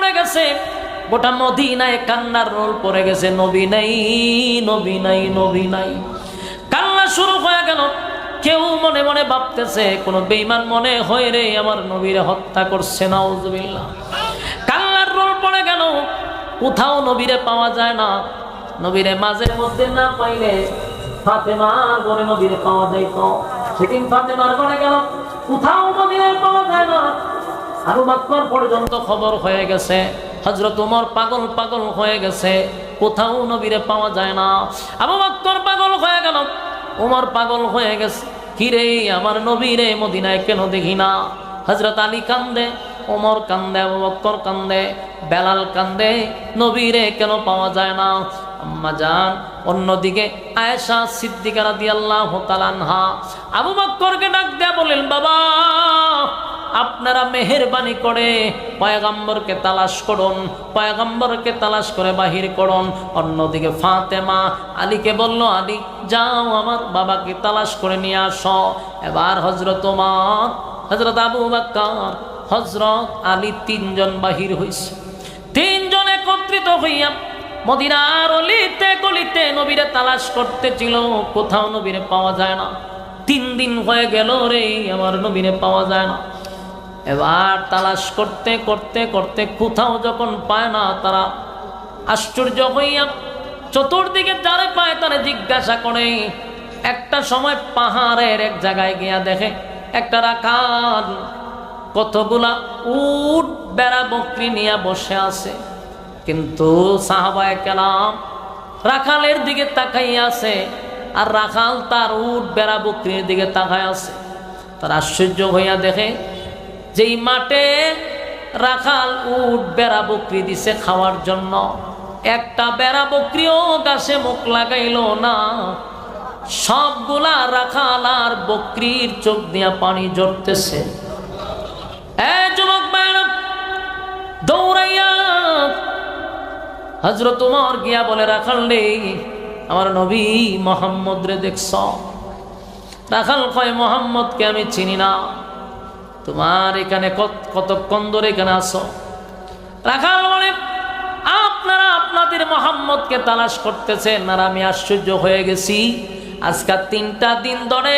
পড়ে গেছে, গোটা মদিনায় কান্নার রোল পড়ে গেছে। নবী নাই, নবী নাই, নবী নাই। কান্না শুরু হয়ে গেল। কেউ মনে মনে ভাবতেছে কোন বেঈমান মনে হয় রে আমার নবীরে হত্যা করছে, নাউজুবিল্লাহ। কান্নার রোল পড়ে গেল, কোথাও নবীরে পাওয়া যায় না। নবীরে মাঝে মধ্যে না পাইলে ফাতেমার ঘরে নবীরে পাওয়া যাইত। সেদিন ফাতেমার ঘরে গেল, কোথাও নবীরে পাওয়া যায় না। আবু বকর পর্যন্ত খবর হয়ে গেছে, হযরত ওমর পাগল পাগল হয়ে গেছে, কোথাও নবীরে পাওয়া যায় না। আবু বকর পাগল হয়ে গেল, ওমর পাগল হয়ে গেছে, কিরে আমার নবীরে মদিনায় কেন দেখি না? হযরত আলী কান্দে, ওমর কান্দে, আবু বকর কান্দে, বেলাল কান্দে, নবীরে কেন পাওয়া যায় না? আম্মা জান অন্যদিকে আয়েশা সিদ্দিকা রাদিয়াল্লাহু তাআলা আনহা আবু বকরকে ডাক দেয়া বলেন, বাবা আপনারা মেহেরবানি করে পয়গম্বরকে তালাশ করুন, পয়গম্বরকে তালাশ করে বাহির করুন। অন্যদিকে ফাতেমা আলীকে বলল, আলী যাও আমার বাবাকে তালাশ করে নিয়ে আসো। এবার হযরত ওমর, হযরত আবু বকর, হযরত আলী তিনজন বাহির হইছে। তিনজন একত্রিত হইয়া মদিনার অলিতে গলিতে নবীরে তালাশ করতেছিল, কোথাও নবীরে পাওয়া যায় না। 3 দিন হয়ে গেল রে আমার নবীরে পাওয়া যায় না। এবার তালাশ করতে করতে করতে কোথাও যখন পায় না, তারা আশ্চর্য হইয়া চতুর্দিকে যারে পায় তারা জিজ্ঞাসা করে। একটা সময় পাহাড়ের এক জায়গায় গিয়া দেখে একটা রাখাল কতগুলা উট বেড়া বকরি নিয়ে বসে আছে। কিন্তু সাহাবায়ে কেরাম রাখালের দিকে তাকাইয়া আছে, আর রাখাল তার উট বেড়া বকরির দিকে তাকায় আছে। তার আশ্চর্য হইয়া দেখে যেই মাঠে রাখাল উট বেড়া বকরি দিছে খাওয়ার জন্য, একটা বেড়া বকরিও গাছে মুখ লাগাইল না। সবগুলা রাখাল আর বকরির চোখ দিয়া পানি ঝরতেছে। যুবক ভাইরা দৌড়াইয়া হযরত ওমর গিয়া বলে, রাখাল রে আমার নবী মুহাম্মদ রে দেখছ? রাখাল কয়, মুহাম্মদকে আমি চিনি না। তোমার এখানে কতক্ষণ ধরে এখানে আসো? রাখাল বলে, আপনারা আপনাদের মুহাম্মদকে তালাশ করতেছেন, আর আমি আশ্চর্য হয়ে গেছি। আজকে 3টা দিন ধরে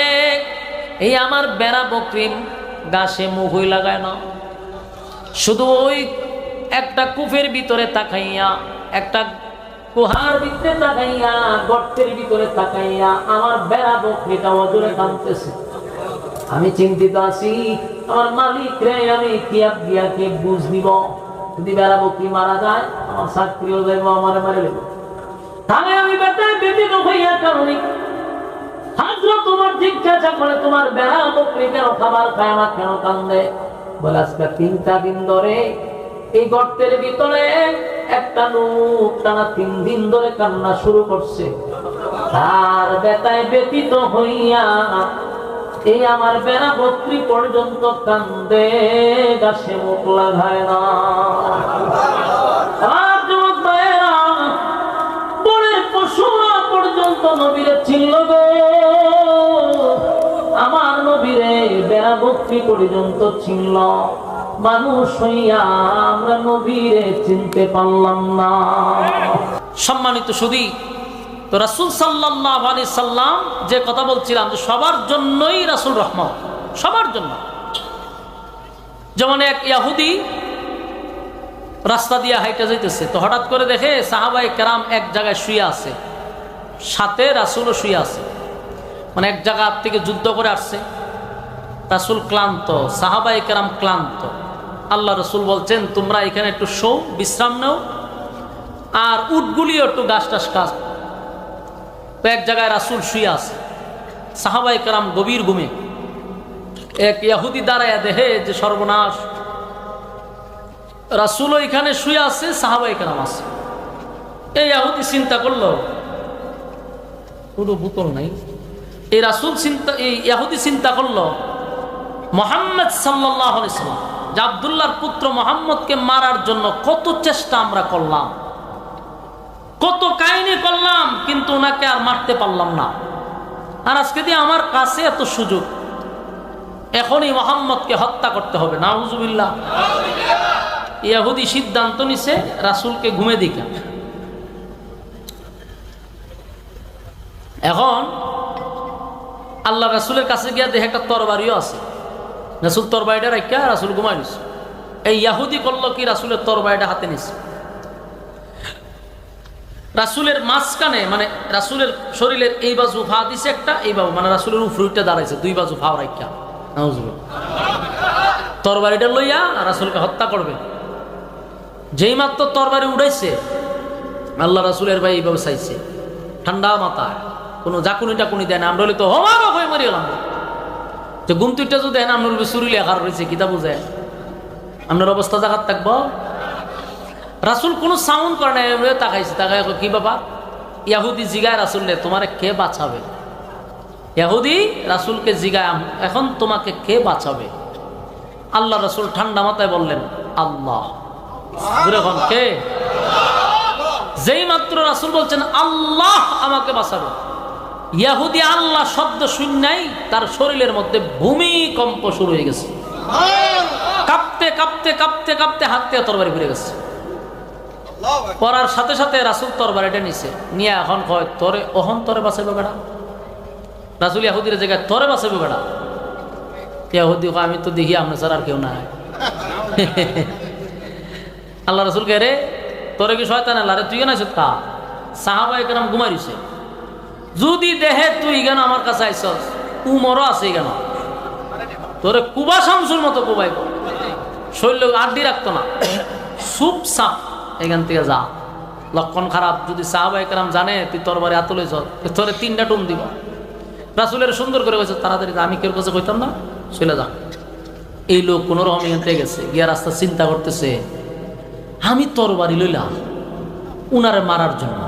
এই আমার বেড়া বকরি গাছে মুখই লাগায় না, শুধু ওই একটা কূপের ভিতরে তাকাইয়া, একটা কুহার ভিতরে তাকাইয়া, গর্তের ভিতরে তাকাইয়া আমার বেড়া বকরিটা ওজরে কাঁদতেছে। আমি চিন্তিত আছি, আমার মালিক রে আমি কি বুঝ দিব? যদি বেড়া বকরি মারা যায় আমার চাকরিও যাইব, আমার মারে দেব। তাহলে আমি বেটায় ব্যতীত হইয়া কারণে হযরত ওমর জিজ্ঞাসা করে, তোমার বেড়া বকরি কেন খাবার খায় না, কেন কান্দে? বলে আজকে 3টা দিন ধরে এই গর্তের ভিতরে একটা লোক টানা 3 দিন ধরে কান্না শুরু করছে। তার বেটায় ব্যতীত হইয়া এই আমার বেড়া বকরি পর্যন্ত কান্দে, গাছে মুখ লাগায় না। আমার যুবক ভাইয়েরা, বনের পশুরা পর্যন্ত নবীরে চিনল গো। আমার নবীরে বেড়া বকরি পর্যন্ত চিনল। মানুষ হইয়া আমরা নবীরে চিনতে পারলাম না। সম্মানিত সুধী, তো রাসূল সাল্লাল্লাহু আলাইহি সাল্লাম যে কথা বলছিলাম, যে সবার জন্যই রাসূল রহমত, সবার জন্য। যেমন এক ইহুদি রাস্তা দিয়ে হাইটা যাইতেছে, তো হঠাৎ করে দেখে সাহাবায়ে কেরাম এক জায়গায় শুয়ে আছে, সাথে রাসূলও শুয়ে আছে। মানে এক জায়গা থেকে যুদ্ধ করে আসছে, রাসূল ক্লান্ত, সাহাবায়ে কেরাম ক্লান্ত। আল্লাহ রাসূল বলছেন, তোমরা এখানে একটু শো, বিশ্রাম নাও, আর উটগুলিও একটু ঘাস টাস খাস। তো এক জায়গায় রাসূল শুয়ে আছে, সাহাবায়ে কেরাম গভীর ঘুমে। এক ইহুদি দাঁড়ায়া দেখে যে সর্বনাশ, রাসূলও এখানে শুয়ে আছে, সাহাবায়ে কেরাম আছে। এই ইহুদি চিন্তা করলো, পুরো বোতল নাই। এই ইহুদি চিন্তা করলো, মুহাম্মদ সাল্লাল্লাহু আলাইহি সাল্লাম, যে আব্দুল্লাহর পুত্র মুহাম্মদকে মারার জন্য কত চেষ্টা আমরা করলাম, কত কাহিনী করলাম, কিন্তু ওনাকে আর মারতে পারলাম না। আর আজকে দিয়ে আমার কাছে এত সুযোগ, এখনই মুহাম্মদকে হত্যা করতে হবে। নাউজুবিল্লাহ। ইয়াহুদি সিদ্ধান্ত নিছে রাসূলকে ঘুমে দিকা। এখন আল্লাহ রাসূলের কাছে গিয়া দেখে একটা তরবারিও আছে, রাসূল তরবারিটা রাখা রাসূল ঘুমাই নিছে। এই ইয়াহুদি করলো কি, রাসূলের তরবারিটা হাতে নিছে, রাসূলের মাঝখানে মানে রাসূলের শরীরের এই বাজু ফা দিছে একটা, এই বাজু মানে রাসূলের উপরটা দাঁড়াইছে, দুই বাজু ফা রাখা নাউজুবিল্লাহ। তরবারিটা লইয়া রাসূলকে হত্যা করবে। যেই মাত্র তরবারি উড়াইছে আল্লাহ রাসূলের ভাই এইভাবে চাইছে, ঠান্ডা মাথায়, কোনো জাকুনি টাকুনি দেয় না। আমরা হলে তো হমাগা হয়ে মরে গেলাম, যে গুমতুইটা যদি দেয় না আপনার চুরি লেখার রয়েছে কিতা বুঝে আপনার অবস্থা জাগাত থাকবো। রাসূল কোনো সাউন্ড করে না, তাকাইছে, তাকাই কি বাবা। ইয়াহুদি জিগায় রাসূলরে তোমারে কে বাঁচাবে, ইয়াহুদি রাসূলকে জিগায় এখন তোমাকে কে বাঁচাবে। আল্লাহ রাসূল ঠান্ডা মাথায় বললেন আল্লাহ। এখন কে? যেই মাত্র রাসূল বলছেন আল্লাহ আমাকে বাঁচাবে, ইয়াহুদি আল্লাহ শব্দ শুননাই তার শরীরের মধ্যে ভূমিকম্প শুরু হয়ে গেছে, কাঁপতে কাঁপতে কাঁপতে কাঁপতে হাত থেকে তরবারি ফিরে গেছে। পড়ার সাথে সাথে রাসূল তরবারিটা নিছে, নিয়ে এখন কয় তোরে ওহন তোরে বাঁচাইবে বেড়া। রাসূল ইয়াহুদির জায়গায় তোরে বাঁচাইবে বেড়া। ইয়াহুদি কয় আমি তো দেখি আপনার ছাড়া আর কেউ নাই। আল্লাহ রাসূল কে রে তোরে কি শয়তান আল্লাহ রে, তুই কেন আইছ? তা সাহাবায়ে কেরাম ঘুমাইছে, যদি দেহে তুই কেন আমার কাছে আইছস, উমরও আছে কেন, তোরে কুবা শামসুর মতো কুবাইব, শরীর আড্ডি রাখতো না, সুপ সাপ এখান থেকে যা। লক্ষণ খারাপ, যদি সাহাবায়ে কেরাম জানে তুই তরবারি হাতে লইছ তোরে 3টা টুম দিব। রাসূলের সুন্দর করে কইছে তাড়াতাড়ি, আমি কেউ কাছে কইতাম না, চলে যা। এই লোক কোন রকম এখান থেকে গেছে, গিয়া রাস্তা চিন্তা করতেছে আমি তরবারি লইলাম উনারে মারার জন্য,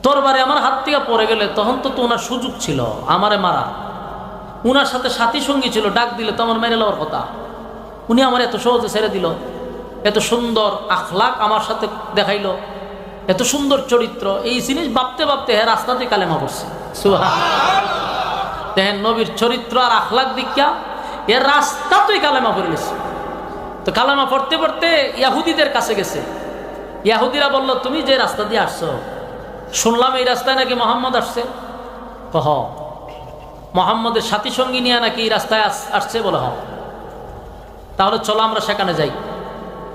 তরবারি আমার হাত থেকে পড়ে গেলে তখন তো ওনার সুযোগ ছিল আমারে মারা, উনার সাথে সাথী সঙ্গী ছিল, ডাক দিলে তো আমার মেরে লওয়ার কথা, উনি আমার এত সহজে ছেড়ে দিল, এত সুন্দর আখলাক আমার সাথে দেখাইলো, এত সুন্দর চরিত্র। এই জিনিস ভাবতে ভাবতে হ্যাঁ রাস্তাতে কালেমা পড়ছে। দেখেন নবীর চরিত্র আর আখলাক দীক্ষা এর রাস্তাতেই কালেমা পড়ে গেছে। তো কালেমা পড়তে পড়তে ইয়াহুদিদের কাছে গেছে, ইয়াহুদিরা বলল তুমি যে রাস্তা দিয়ে আসছো শুনলাম এই রাস্তায় নাকি মোহাম্মদ আসছে। কহ মোহাম্মদের সাথী সঙ্গী নিয়ে নাকি এই রাস্তায় আসছে, বলে হ, তাহলে চলো আমরা সেখানে যাই,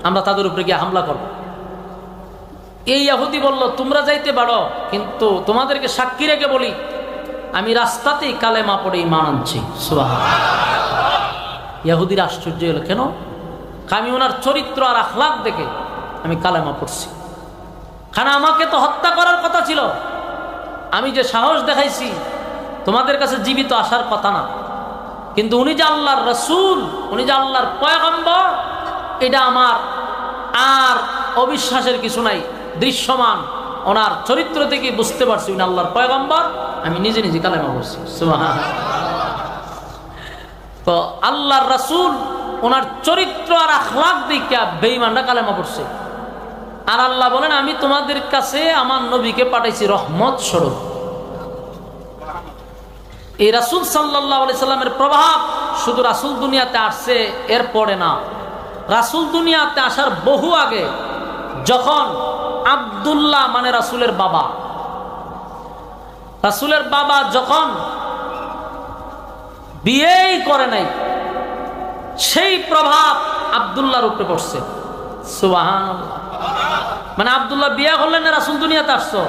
আমরা তাদের উপরে গিয়ে হামলা করব। এই ইহুদি বলল তোমরা যাইতে পারো, কিন্তু তোমাদেরকে সাক্ষী রেখে বলি আমি রাস্তাতেই কালেমা পড়ে ঈমান আনছি। সুবহানাল্লাহ। ইহুদির আশ্চর্য হলো, কেন? আমি ওনার চরিত্র আর আখলাক দেখে আমি কালেমা পড়ছি, কারণ আমাকে তো হত্যা করার কথা ছিল, আমি যে সাহস দেখাইছি তোমাদের কাছে জীবিত আসার কথা না, কিন্তু উনি যে আল্লাহর রাসূল, উনি যে আল্লাহর পয়গম্বর, এটা আমার আর অবিশ্বাসের কিছু নাই, দৃশ্যমান ওনার চরিত্র থেকে বুঝতে পারছি উনি আল্লাহর পয়গম্বর, আমি নিজে নিজে কালেমা পড়ছি। সুবহানাল্লাহ। তো আল্লাহর রাসূল ওনার চরিত্র আর আখলাক দেখে বেঈমানরা কালেমা পড়ছে, আর আল্লাহ বলেন আমি তোমাদের কাছে আমার নবীকে পাঠাইছি রহমত স্বরূপ। এই রাসূল সাল্লাল্লাহু আলাইহি সাল্লামের প্রভাব শুধু রাসূল দুনিয়াতে আসছে এর পরে না, রাসূল দুনিয়াতে আসার বহু আগে যখন আব্দুল্লাহ মানে রাসূলের বাবা, রাসূলের বাবা যখন বিয়েই করে নাই, সেই প্রভাব আব্দুল্লাহর উপরে পড়ছে। সুবহানাল্লাহ। মানে আব্দুল্লাহ বিয়ে করলেন না, রাসূল দুনিয়াতে আসছো,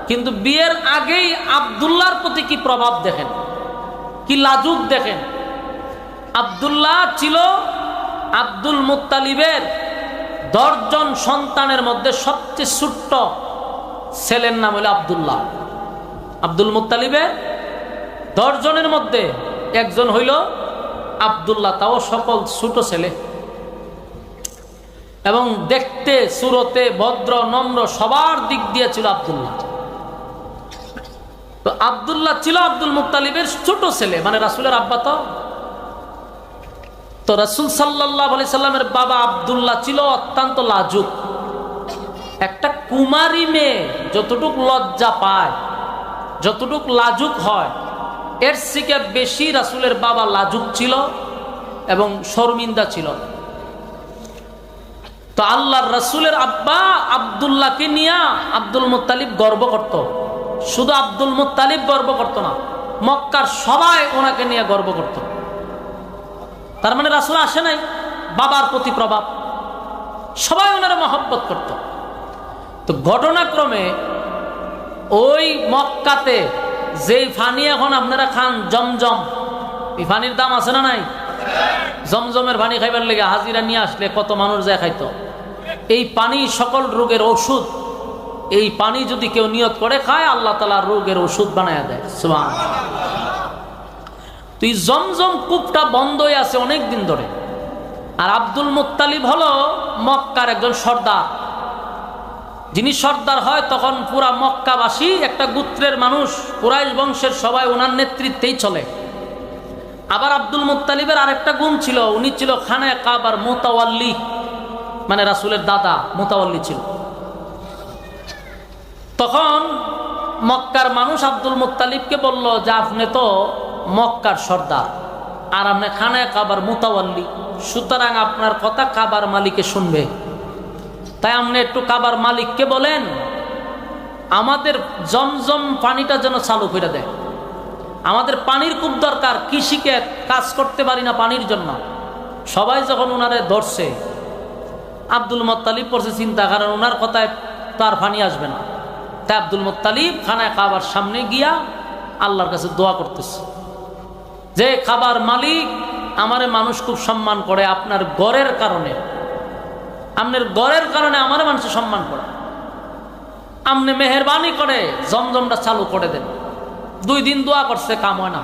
কিন্তু বিয়ের আগেই আব্দুল্লাহর প্রতি কি প্রভাব দেখেন, কি লাজুক দেখেন। আব্দুল্লাহ ছিল আব্দুল মুত্তালিবের 10 জন সন্তানের মধ্যে সবচেয়ে ছোট্ট ছেলের নাম হলো আব্দুল্লাহ। আব্দুল মুত্তালিবের 10 জনের মধ্যে একজন হইল আব্দুল্লাহ, তাও সকল ছোট ছেলে, এবং দেখতে সুরতে ভদ্র নম্র সবার দিক দিয়ে ছিল আব্দুল্লাহ। তো আব্দুল্লাহ ছিল আব্দুল মুত্তালিবের ছোট ছেলে, মানে রাসূলের আব্বা। তো রাসূল সাল্লাল্লাহু আলাইহি সাল্লামের বাবা আব্দুল্লাহ ছিল অত্যন্ত লাজুক। একটা কুমারী মেয়ে যতটুক লজ্জা পায়, যতটুক লাজুক হয়, এর থেকে বেশি রাসূলের বাবা লাজুক ছিল এবং শর্মিন্দা ছিল। তো আল্লাহর রাসূলের আব্বা আব্দুল্লাহকে নিয়ে আব্দুল মুত্তালিব গর্ব করত। শুধু আব্দুল মুত্তালিব গর্ব করত না, মক্কার সবাই ওনাকে নিয়ে গর্ব করত। তার মানে রাসূল আসে নাই, বাবার প্রতি প্রভাব, সবাই ওনারা মহব্বত করত। তো ঘটনাক্রমে ওই মক্কাতে যেই পানি এখন আপনারা খান জমজম, এই পানির দাম আছে না নাই? জমজমের পানি খাইবার লেগে হাজিরা নিয়ে আসলে কত মানুষ যায় খাইতো। এই পানি সকল রোগের ওষুধ। এই পানি যদি কেউ নিয়ত করে খায়, আল্লাহ তাআলা রোগের ওষুধ বানায়া দেয়। সুবহানাল্লাহ। তো এই জমজম কূপটা বন্ধ হয়ে আছে অনেক দিন ধরে। আর আব্দুল মুত্তালিব হলো মক্কার একজন সর্দার। যিনি সর্দার হয় তখন পুরা মক্কাবাসী একটা গোত্রের মানুষ, কুরাইশ বংশের সবাই ওনার নেতৃত্বেই চলে। আবার আব্দুল মুত্তালিবের আরেকটা গুণ ছিল, উনি ছিল খানায়ে কাবার মুতাওয়াল্লি, মানে রাসূলের দাদা মুতাওয়াল্লি ছিল। তখন মক্কার মানুষ আব্দুল মুত্তালিবকে বলল যে আপনি তো মক্কার সর্দার আর আপনি খানায়ে কাবার মুতাওয়াল্লি, সুতরাং আপনার কথা কাবার মালিকে শুনবে। তাই আপনি একটু কাবার মালিককে বলেন আমাদের জমজম পানিটা যেন চালু করে দেয়। আমাদের পানির খুব দরকার, কৃষিকে কাজ করতে পারি না পানির জন্য। সবাই যখন ওনারে ধরছে, আব্দুল মুত্তালিব পড়ছে চিন্তা, কারণ ওনার কথায় তার পানি আসবে না। তাই আব্দুল মুত্তালিব খানায়ে কাবার সামনে গিয়া আল্লাহর কাছে দোয়া করতেছে যে কাবার মালিক, আমারে মানুষ খুব সম্মান করে আপনার গড়ের কারণে, আপনার গড়ের কারণে আমারে মানুষ সম্মান করে, আপনি মেহেরবানি করে জমজমটা চালু করে দেন। 2 দিন দোয়া করছে, কাম হয় না।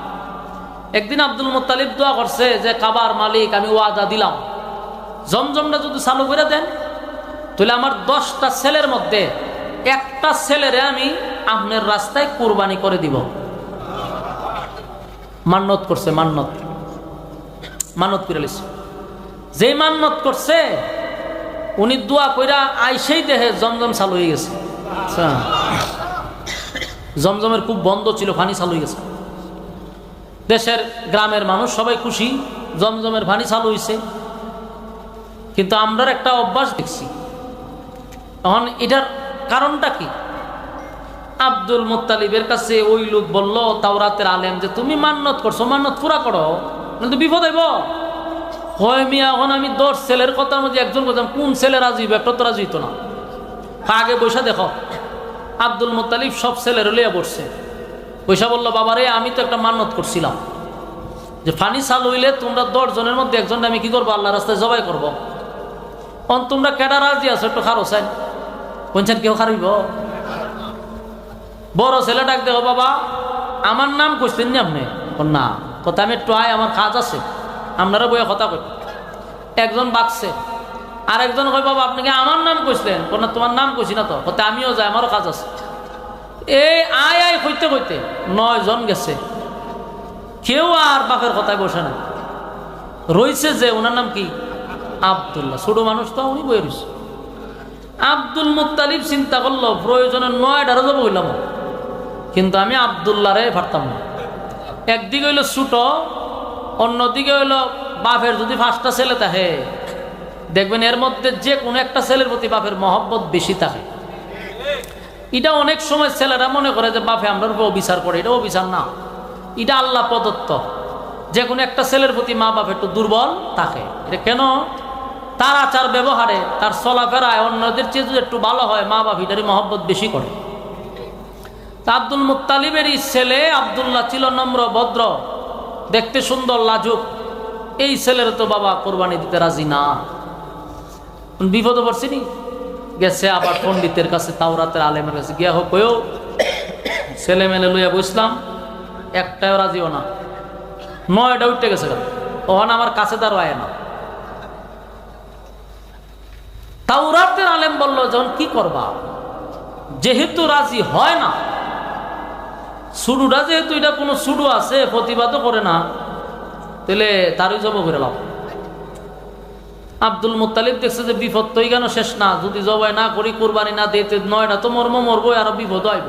একদিন আব্দুল মুত্তালিব দোয়া করছে যে কাবার মালিক, আমি ওয়াদা দিলাম জমজমটা যদি চালু করে দেন তাহলে আমার 10টা ছেলের মধ্যে একটা ছেলেরে আমি আপনার রাস্তায় কুরবানি করে দিব। মান্নত করছে, মান্নত করে লিছে। যেই মান্নত করছে উনি দোয়া কইরা আইসেই দেহে জমজম চালু হয়ে গেছে। জমজমের খুব বন্ধ ছিল, পানি চালু হয়ে গেছে। দেশের গ্রামের মানুষ সবাই খুশি, জমজমের পানি চালু হয়েছে। কিন্তু আমরা একটা অভ্যাস দেখছি। এখন এটার কারণটা কি? আব্দুল মুত্তালিবের কাছে ওই লোক বলল, তাওরাতের আলেম, যে তুমি মান্নত করছো, মান্নত পুরা করো, কিন্তু বিপদ হইব। হয় মিয়া, এখন আমি 10 ছেলের কথার মধ্যে একজন বলতাম, কোন ছেলে রাজি হইব? একটা তো রাজি হইতো না। আগে বৈশা দেখো। আব্দুল মুত্তালিব সব ছেলের লিয়া বসছে, বৈশা বললো, বাবারে আমি তো একটা মান্নত করছিলাম যে পানি চালু হইলে তোমরা 10 জনের মধ্যে একজনটা আমি কি করবো? আল্লাহ রাস্তায় জবাই করবো। তোমরা কেডা রাজি আছো? একটু খারো চাই বলছেন, কেউ খারিব? বড় ছেলে ডাক দেখো, বাবা আমার নাম কইছেন নি আপনি? না, কথা আমি একটু আয়, আমার কাজ আছে, আপনারা বইয়া কথা কই। একজন বাকছে, আর একজন কই, বাবা আপনি কি আমার নাম কইছিলেন? না, তোমার নাম কইছি না তো। কথা আমিও যাই, আমারও কাজ আছে। এই আয় আয় কইতে কইতে 9 জন গেছে, কেউ আর বাপের কথায় বসে না। রইছে যে ওনার নাম কি? আব্দুল্লাহ। ছোট মানুষ তো, উনি বই রয়েছে। আব্দুল মুত্তালিব চিন্তা করলো, প্রয়োজনে 9টারও যাবো হইলাম, কিন্তু আমি আব্দুল্লাহরে পারতাম না। একদিকে হইলো ছোট, অন্যদিকে হইলো বাপের যদি 5টা ছেলে থাকে, দেখবেন এর মধ্যে যে কোনো একটা ছেলের প্রতি বাপের মহব্বত বেশি থাকে। এটা অনেক সময় ছেলেরা মনে করে যে বাপে আমরা অবিচার করে, এটা অবিচার না, এটা আল্লাহ প্রদত্ত। যে কোনো একটা ছেলের প্রতি মা বাপ একটু দুর্বল থাকে। এটা কেন? তার আচার ব্যবহারে, তার চলাফেরায় অন্যদের চেয়ে যদি একটু ভালো হয়, মা বাপ এটারই মহব্বত বেশি করে। তা আব্দুল মুত্তালিবেরই ছেলে আব্দুল্লাহ ছিল নম্র, ভদ্র, দেখতে সুন্দর, লাজুক। এই ছেলের তো বাবা কোরবানি দিতে রাজি না। বিপদ পড়ছিনি, গেছে আবার পণ্ডিতের কাছে, তাওরাতের আলেমের কাছে গিয়া হোক, ছেলে মেলে লইয়া বসলাম, একটাও রাজিও না। 9টা উঠে গেছে, তখন আমার কাছে তার আয় না। তাওরাতের আলেম বলল, যখন কি করবা, যেহেতু রাজি হয় না, সুডুটা যেহেতু এটা কোনো সুডু আছে, প্রতিবাদও করে না, তাহলে তারই জব করে লাভ। আব্দুল মুত্তালিব দেখছে যে বিপদ তো কেন শেষ না, যদি জবাই না করি, কোরবানি না দিতে 9টা তো মরবো, আরো বিপদ আইব।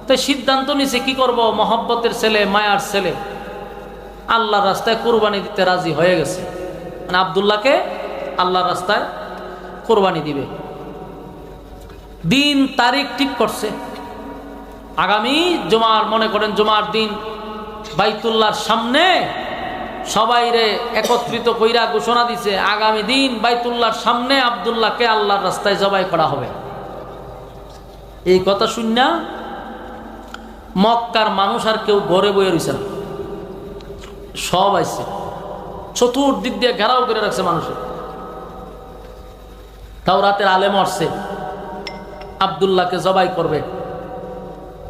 তাই সিদ্ধান্ত নিছে কি করব, মহব্বতের ছেলে, মায়ার ছেলে আল্লাহর রাস্তায় কোরবানি দিতে রাজি হয়ে গেছে। মানে আব্দুল্লাহকে আল্লাহর রাস্তায় কোরবানি দিবে। দিন তারিখ ঠিক করছে, আগামী জুমার, মনে করেন জুমার দিন বাইতুল্লাহর সামনে সবাইরে একত্রিত কইরা ঘোষণা দিছে আগামী দিন বাইতুল্লাহর সামনে আব্দুল্লাহকে আল্লাহর রাস্তায় জবাই করা হবে। এই কথা শুননা মক্কার মানুষ আর কেউ ঘরে বয়ে রয়েছে না, সব আইছে, চতুর্দিক দিয়ে ঘেরাও করে রাখছে মানুষের। তাওরাতের আলেম আসছে আব্দুল্লাহকে জবাই করবে,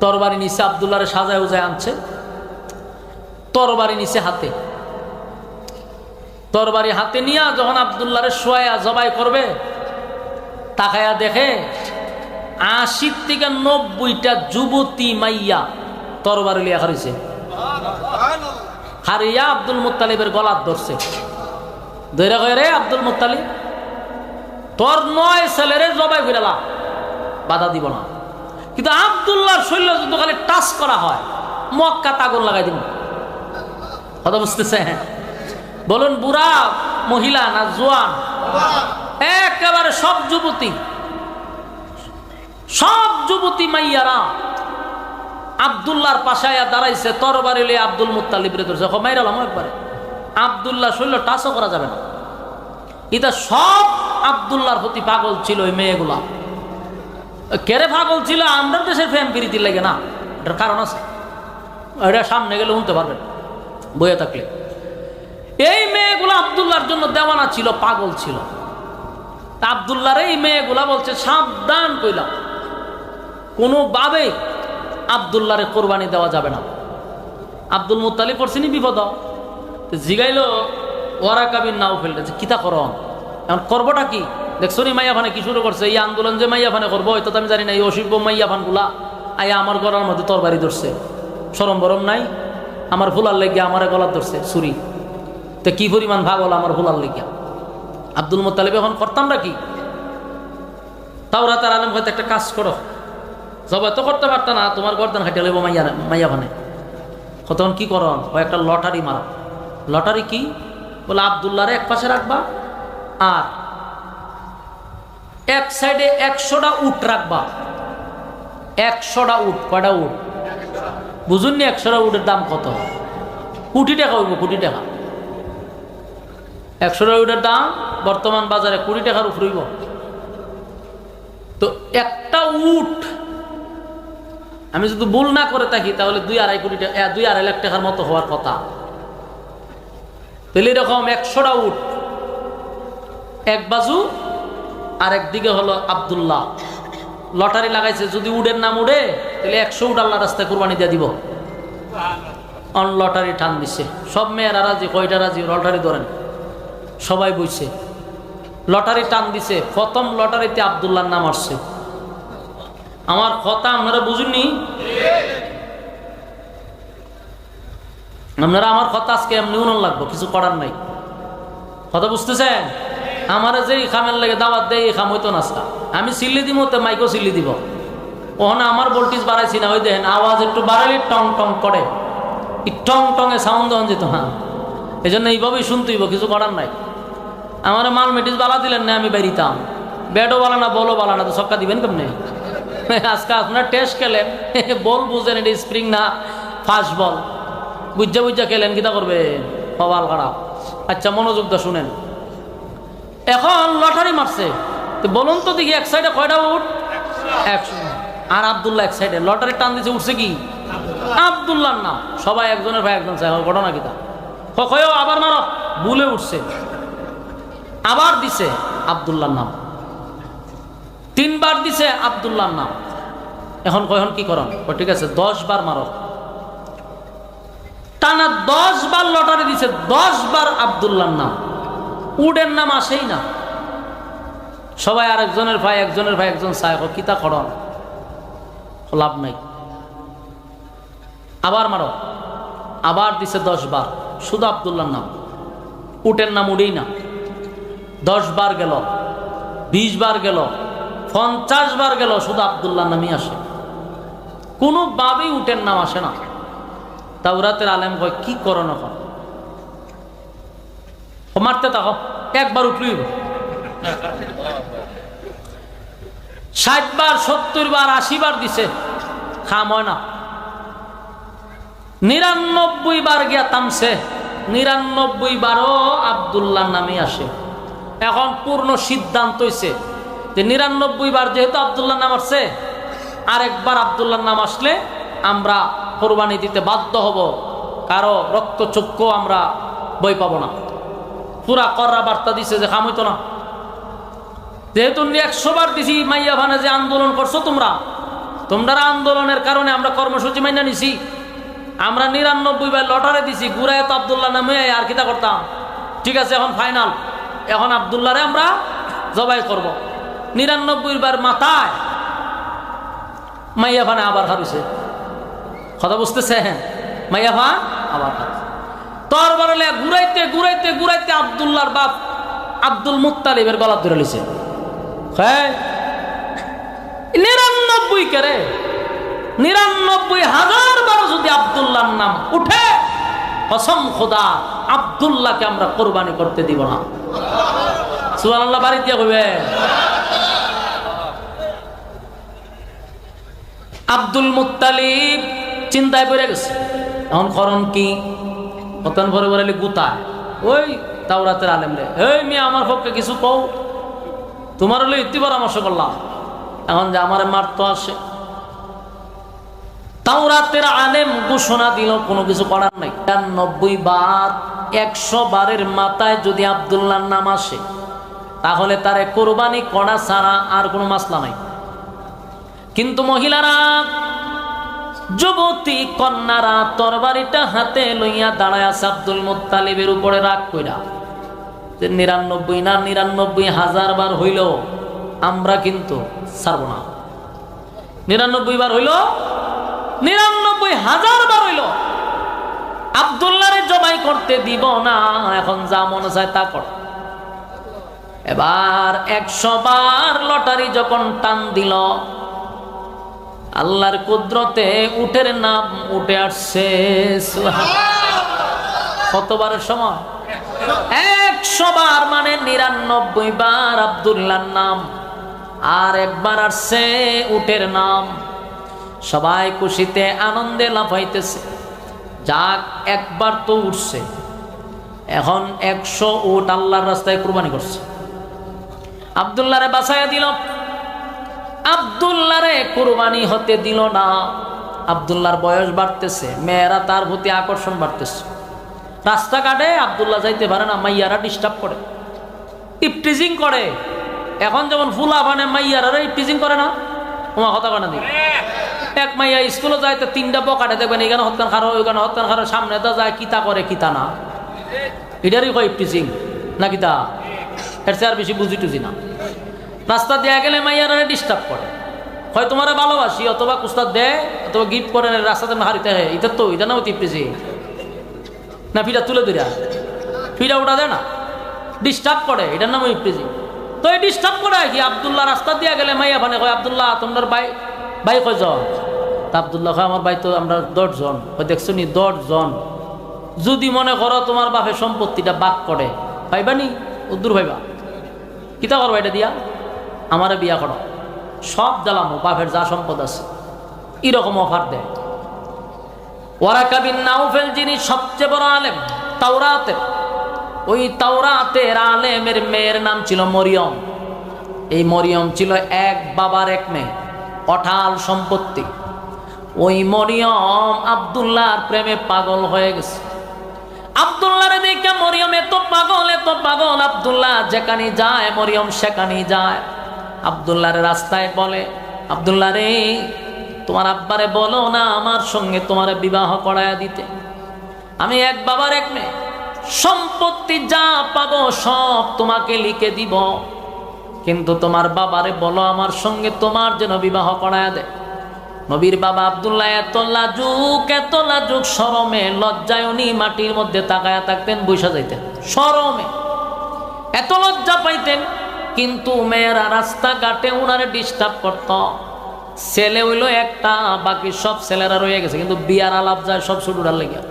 তরবারি নিচে আব্দুল্লাহরে সাজায় উজায় আনছে, তরবারি নিচে হাতে, তরবারি হাতে নিয়ে যখন আব্দুল্লাহরে শোয়া জবাই করবে, তাকায়া দেখে ৮০ থেকে ৯০টা যুবতী মাইয়া তরবারি লিয়া হারিয়েছে, হারিয়া আব্দুল মুত্তালিবের গলার ধরছে, ধরে কয় রে আব্দুল মুত্তালিব, তোর ৯ ছেলেরে জবাই করে লা, বাধা দিব না। কিন্তু আব্দুল্লাহর শরীর যদি খালি টাচ করা হয় মক্কা আগুন লাগাই দিব। কথা বুঝতেছে? বলুন বুড়া মহিলা না জোয়ান, একেবারে সব যুবতী মাইয়ারা আব্দুল্লাহর পাশে দাঁড়াইছে, তরবারি লিয়ে আব্দুল মুত্তালিব রে ধরছে, মাইরালাম একবারে। আব্দুল্লাহ শরীর টাচও করা যাবে না। এটা সব আব্দুল্লাহর প্রতি পাগল ছিল ওই মেয়েগুলা। কেরে পাগল ছিল? আমরা দেশের ফ্যান প্রীতি লাগে না, এটার কারণ আছে, এটা সামনে গেলে শুনতে পারবেন বইয়ে থাকলে। এই মেয়েগুলো আব্দুল্লাহর জন্য দেওয়ানা ছিল, পাগল ছিল। আব্দুল্লাহর এই মেয়েগুলা বলছে সাবধান কইলাম, কোনোভাবে আব্দুল্লাহরে কোরবানি দেওয়া যাবে না। আব্দুল মুত্তালিব পড়ছিনি বিপদ, জিগাইলো ওয়ারাকা বিন নাওফেল, কিতা করন, এখন করবোটা কি? দেখছো নি মাইয়া ফানে কি শুরু করছে, এই আন্দোলন যে মাইয়া ফানে করবো হয়তো আমি জানি না। এই অসিব্য মাইয়া ফান গুলা আয়া আমার গলার মধ্যে তরবারি ধরছে, সরম বরম নাই, আমার ফুলার লেগিয়া আমার গলার ধরছে ছুরি, তো কি পরিমাণ ভাগ হলো আমার ফুলার লেগিয়া। আব্দুল মুত্তালিব এখন করতামটা কি? তাওরাতের আলেম হয়তো একটা কাজ করো, জবাই তো করতে পারত না, তোমার গর্দান হাঁটিয়ে লেবো মাইয়া ফানে, তখন কি করন? একটা লটারি মারা। লটারি কি? বলে আব্দুল্লাহরে এক পাশে রাখবা আর এক সাইডে ১০০টা উট রাখবা। ১০০টা উট, কয়টা উট বুঝুননি? ১০০টা উটের দাম কত? কোটি টাকা হইব, কোটি টাকা। ১০০টা উটের দাম বর্তমান বাজারে কোটি টাকার উপর হইব। তো একটা উট আমি যদি ভুল না করে থাকি তাহলে ২-২.৫ কোটি টাকা, ২-২.৫ লাখ টাকার মতো হওয়ার কথা। তাহলে এরকম ১০০টা উট এক বাজু, আর একদিকে হলো আব্দুল্লাহ। লটারি লাগাইছে, যদি উডের নাম উড়ে তাহলে ১০০ উট আল্লাহ রাস্তায় কুরবানি দিয়ে দিব। অন লটারি টান দিছে, সব মেয়েরা রাজি, কয়টা রাজি? লটারি ধরেন, সবাই বইছে, লটারি টান দিছে। প্রথম লটারিতে আব্দুল্লাহর নাম আসছে। আমার কথা আপনারা বুঝুননি? আপনারা আমার কথা আজকে এমনি উনন লাগবো, কিছু করার নাই। কথা বুঝতেছেন? আমার যে খামের লেগে দাওয়াত দেয় এই খাম হইতো নাস্তা, আমি সিল্লি দিব, তো মাইকও সিল্লি দিব। ওখানে আমার ভোল্টেজ বাড়াইছি না, ওই দেখেন আওয়াজ একটু বাড়ালে টং টং করে, টং টঙে সাউন্ড দেওয়া যেত। হ্যাঁ, এই জন্য এইভাবেই শুনতেইব, কিছু করার নাই। আমার মাল মেটিস বালা দিলেন না, আমি বেরিতাম। ব্যাটও বালা না, বলও বালা না, তো ছক্কা দিবেন কেমনে? আজকে আপনার টেস্ট খেলেন, বল বুঝেন এটা স্প্রিং না ফাস্ট বল, বুঝা খেলেন, কিতা করবে? সবাল খারাপ। আচ্ছা মনোযোগ দা শুনেন, এখন লটারি মারছে, তো বলুন তো দেখি এক সাইডে কয়টা উঠ? ১০০। আর আব্দুল্লাহ এক সাইডে লটারি টান দিছে, উঠছে কি? আব্দুল্লাহর নাম। সবাই একজনের ভাই একজন চাই, ঘটনা কিতা কয়ও আবার মারো, ভুলে উঠছে, আবার দিছে আব্দুল্লাহর নাম, ৩ বার দিছে আব্দুল্লাহর নাম। এখন কখন কি করন? ঠিক আছে ১০ বার মারো। টানা ১০ বার লটারি দিছে, ১০ বার আব্দুল্লাহর নাম, উডের নাম আসেই না। সবাই আরেকজনের ভাই একজন চায়, কিতা করন, লাভ নাই, আবার মারো। আবার দিছে ১০ বার, শুধু আব্দুল্লাহর নাম, উটের নাম উড়েই না। ১০ বার গেল, ২০ বার গেল, ৫০ বার গেল, শুধু আব্দুল্লাহর নামই আসে, কোনোভাবেই উটের নাম আসে না। তাওরাতের আলেম কয় কি করো না, মারতে থাকো, একবার উঠলই 60 বার 70 বার 80 বার দিছে, খাম হয় না। 99 বার গিয়া থামছে, 99 বারও আব্দুল্লাহ নামে আসে। এখন পূর্ণ সিদ্ধান্ত হইছে যে 99 বার যেহেতু আব্দুল্লাহ নাম আসছে, আরেকবার আব্দুল্লাহ নাম আসলে আমরা কোরবানি দিতে বাধ্য হব, কারো রক্তচক্ষু আমরা বই পাবো না। পুরা কররা বার্তা দিছে যে খাম হইতো না। যেহেতু 100 বার দিছি, মাইয়া ভানে যে আন্দোলন করছো তোমরা আন্দোলনের কারণে আমরা কর্মসূচি মাইনা নিছি। আমরা 99 বার লটারে দিছি, গুড়ায় তো আব্দুল্লাহ নামে আর কিতা করতাম। ঠিক আছে, এখন ফাইনাল, এখন আব্দুল্লাহরে আমরা জবাই করব। 99 বার মাথায় মাইয়া ভানে আবার হারুছে। কথা বুঝতেছেন? মাইয়া ভান আবার হারুছে। তোর বরলে ঘুরাইতে ঘুরাইতে ঘুরাইতে আব্দুল্লাহর বাপ আব্দুল মুত্তালিবের গলা ধরে লিছে। 99 করে 99,000 বার যদি আব্দুল্লাহর নাম উঠে, কসম খোদা আব্দুল্লাহকে আমরা কোরবানি করতে দিব না। সুবহানাল্লাহ বাড়ি দিয়ে কইবে। আব্দুল মুত্তালিব চিন্তায় পড়ে গেছে, এখন করণ কি? কতন ভরে ভরে গুতায় ওই তাওরাতের আলেম রে, এই মেয়ে আমার পক্ষে কিছু কও, তোমার হলে ইতি পরামর্শ করলাম, এখন যে আমার মারতো আসে। তাওরাতের আলেম ঘোষণা দিল কোনো কিছু করার নাই। 90 বার 100 বারের মাথায় যদি আব্দুল্লাহর নাম আসে, তাহলে তারে কোরবানি করা ছাড়া আর কোনো মাসলা নাই। কিন্তু মহিলারা, যুবতী কন্যারা তরবারিটা হাতে লইয়া দাঁড়ায় আছে আব্দুল মুত্তালিবের উপরে রাগ কইরা যে 99 না 99,000 বার হইল আমরা কিন্তু ছাড়ব না। 99 বার হইল, 99,000 বার হইল আব্দুল্লাহরে জবাই করতে দিব না। এখন যা মনে চায় তা কর। এবার 100 বার লটারি যখন টান দিল, আল্লাহর কুদরতে উটের নাম উঠে আসছে। কতবারের সময়? 100 বার, মানে 99 বার আব্দুল্লাহর নাম, আর একবার আসছে উটের নাম। সবাই খুশিতে আনন্দে লাফাইতেছে। যাক, একবার তো উঠছে, এখন 100 উট আল্লাহর রাস্তায় কুরবানি করছে। আব্দুল্লাহরে বাঁচাইয়া দিল, আব্দুল্লাহরে কুরবানি হতে দিল না। আব্দুল্লাহর বয়স বাড়তেছে, মেয়েরা তার প্রতি আকর্ষণ বাড়তেছে। রাস্তাঘাটে আব্দুল্লাহ যাইতে পারে না, মাইয়ারা ডিস্টার্ব করে, ইপটিজিং করে। এখন যেমন ফুলা বানে মাইয়ারা ইপটিজিং করে না, তোমার কথা বানা দিই। এক মাইয়া স্কুলে যায় তো 3টা বকাটে দেখবেন, এখানে হত্যান খারো, ওইখানে হত্যান খারো, সামনে তো যায় কিতা করে কিতা না, এটারই কয় ইপটিজিং না কিতা। এর চেয়ে আর বেশি বুঝি টুঝি না। রাস্তা দেয়া গেলে মাইয়ারা ডিস্টার্ব করে, হয় তোমার ভালোবাসি, অথবা কুস্তাদ দেয়, অথবা গিফট করে রাস্তাতে হারিতে হয়। এটা তো এটা না ইপটিজিং না, ফিটা তুলে দিরা ফিটা উঠা দেয় না, ডিস্টার্ব করে, এটার নাম ইপটিজিং। তো এই ডিস্টার্ব করে কি? আব্দুল্লাহ রাস্তা দিয়া গেলে মাইয়া ভানে কয়, আব্দুল্লাহ তোমার ভাই কয়জন? তা আব্দুল্লাহ কয়, আমার ভাই তো আমরা 10 জন। দেখছো নি 10 জন? যদি মনে করো তোমার বাপের সম্পত্তিটা বাক করে, ভাইবানি উদ্দুর ভাইবা, কিতা করবো এটা দিয়া? আমারে বিয়া করো, সব জ্বালামো, বাপের যা সম্পদ আছে, এরকম অফার দেয়। ওয়ারাকা বিন নাউফেল, যিনি সবচেয়ে বড় আলেম তাওরাতের, ওই তাওরাতের আলেমের মেয়ের নাম ছিল মরিয়ম। এই মরিয়ম ছিল এক বাবার এক মেয়ে, অঠাল সম্পত্তি। ওই মরিয়ম আব্দুল্লাহর প্রেমে পাগল হয়ে গেছে। আব্দুল্লাহরে দেখে মরিয়ম এত পাগল, এত পাগল, আব্দুল্লাহ যেখানে যায় মরিয়ম সেখানে যায়। আব্দুল্লাহরে রাস্তায় বলে, আব্দুল্লাহ রে, তোমার আব্বারে বলো না আমার সঙ্গে তোমার বিবাহ করায়া দিতে। আমি এক বাবার এক মেয়ে, সম্পত্তি যা পাবো সব তোমাকে লিখে দিব, কিন্তু তোমার বাবারে বলো আমার সঙ্গে তোমার যেন বিবাহ করায়া দেয়। নবীর বাবা আব্দুল্লাহ এত লাজুক, শরমে লজ্জায় উনি মাটির মধ্যে তাকায়া থাকতেন, বৈশা যাইতেন শরমে, এত লজ্জা পাইতেন। কিন্তু মেয়েরা রাস্তাঘাটে উনারে ডিস্টার্ব করত। ছেলে হইল একটা, বাকি সব ছেলেরা রয়ে গেছে, কিন্তু বিয়ার আলাপ যায় সব ছুটুরার লেগে।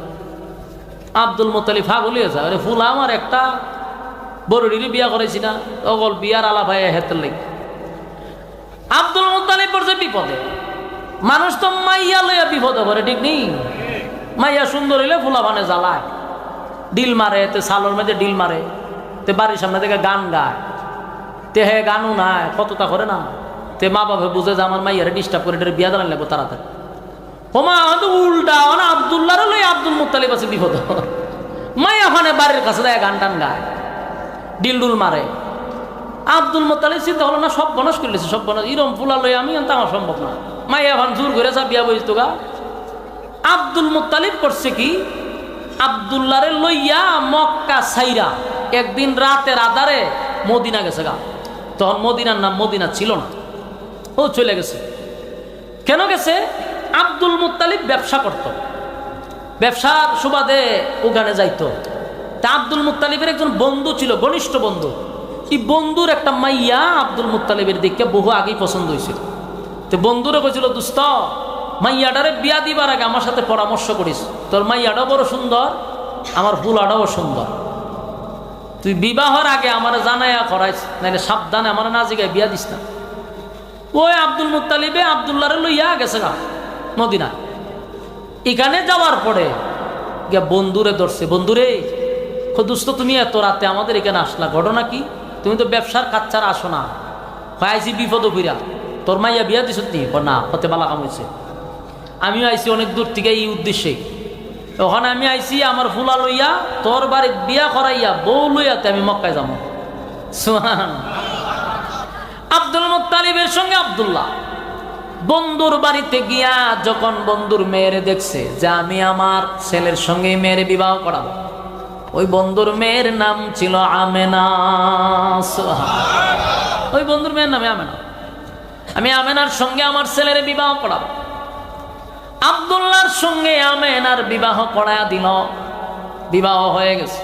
আব্দুল মুত্তালিব ফাগল হয়ে যায়, ফুলা আমার একটা, বড়ির বিয়া করেছি না, অগল বিয়ার আলা ভাই হেতের লেগে আব্দুল মুত্তালিব পড়ছে বিপদে। মানুষ তো মাইয়া লইয়া বিপদে করে, ঠিক নেই? মাইয়া সুন্দর হইলে ফুলা ভানে জ্বালায়, ডিল মারে, তে সালোর মধ্যে ডিল মারে, তে বাড়ির সামনে থেকে গান গায়, তে হে গানও নাই, কতটা করে না, তে মা বাবা বুঝে যে আমার মাইয়ারে ডিস্টার্ব করে এটার বিয়া দাঁড়ান লাগবো তাড়াতাড়ি। হোমা হয়তো উল্টা না, আব্দুল্লাহর লই আব্দুল মুত্তালিব আছে বিপদ, মাইয়া ফানে বাড়ির কাছে দেয় গান টান গায়, ডিল ডুল মারে। আব্দুল মুত্তালিব চিন্তা হলো না, সব বনস করলেছে, সব বনস ইরম ফুলা লই আমি আনতে আমার সম্ভব না, মাইয়া ফান জোর করে যা বিয়া বইতো গা। আব্দুল মুত্তালিব করছে কি, আব্দুল্লাহরে লইয়া মক্কা সাইরা একদিন রাতের আধারে মদিনা গেছে গা। তখন মদিনার নাম মদিনা ছিল না, ও চলে গেছে। কেন গেছে? আব্দুল মুত্তালিব ব্যবসা করত, ব্যবসার সুবাদে ওখানে যাইতো। তা আব্দুল মুত্তালিবের একজন বন্ধু ছিল, ঘনিষ্ঠ বন্ধু। এই বন্ধুর একটা মাইয়া আব্দুল মুত্তালিবের দিকে বহু আগেই পছন্দ হয়েছিল। তো বন্ধুরে কইছিল, দোস্ত মাইয়াটারে বিয়া দিবার আগে আমার সাথে পরামর্শ করিস, তোর মাইয়াটাও বড় সুন্দর, আমার ফুলাটাও সুন্দর, তুই বিবাহের আগে আমার জানাইয়া করাইস, নাইলে সাবধানে আমার না জিগায় বিয়া দিস না। ওই আব্দুল মুত্তালিবে আব্দুল্লাহরে লইয়া গেছে গা মদিনা। এখানে যাওয়ার পরে গিয়া বন্ধুরে ধরছে, বন্ধুরে দোস্ত তুমি এত রাতে আমাদের এখানে আসলা, ঘটনা কি? তুমি তো ব্যবসার কাজ ছাড়া আসো না। আইসি বিপদ ফিরা, তোর মাইয়া বিয়া দিস নি? না, হতে বালা কাম হয়েছে। আমিও আইসি অনেক দূর থেকে এই উদ্দেশ্যে, ওখানে আমি আইসি আমার ফুলা লইয়া তোর বাড়ির বিয়া করাইয়া বউ লইয়াতে আমি মক্কায় যাবো। সুবহান। আব্দুল মুত্তালিবের সঙ্গে আব্দুল্লাহ বন্ধুর বাড়িতে গিয়া যখন বন্ধুর মেয়েরে দেখছে যে আমি আমার ছেলের সঙ্গে মেয়েরে বিবাহ করাবো, ওই বন্ধুর মেয়ের নাম ছিল আমেনা। ওই বন্ধুর মেয়ের নামে আমেনা। আমি আমেনার সঙ্গে আমার ছেলের বিবাহ করাবো। আব্দুল্লাহর সঙ্গে আমেনার বিবাহ করায়া দিল। বিবাহ হয়ে গেছে।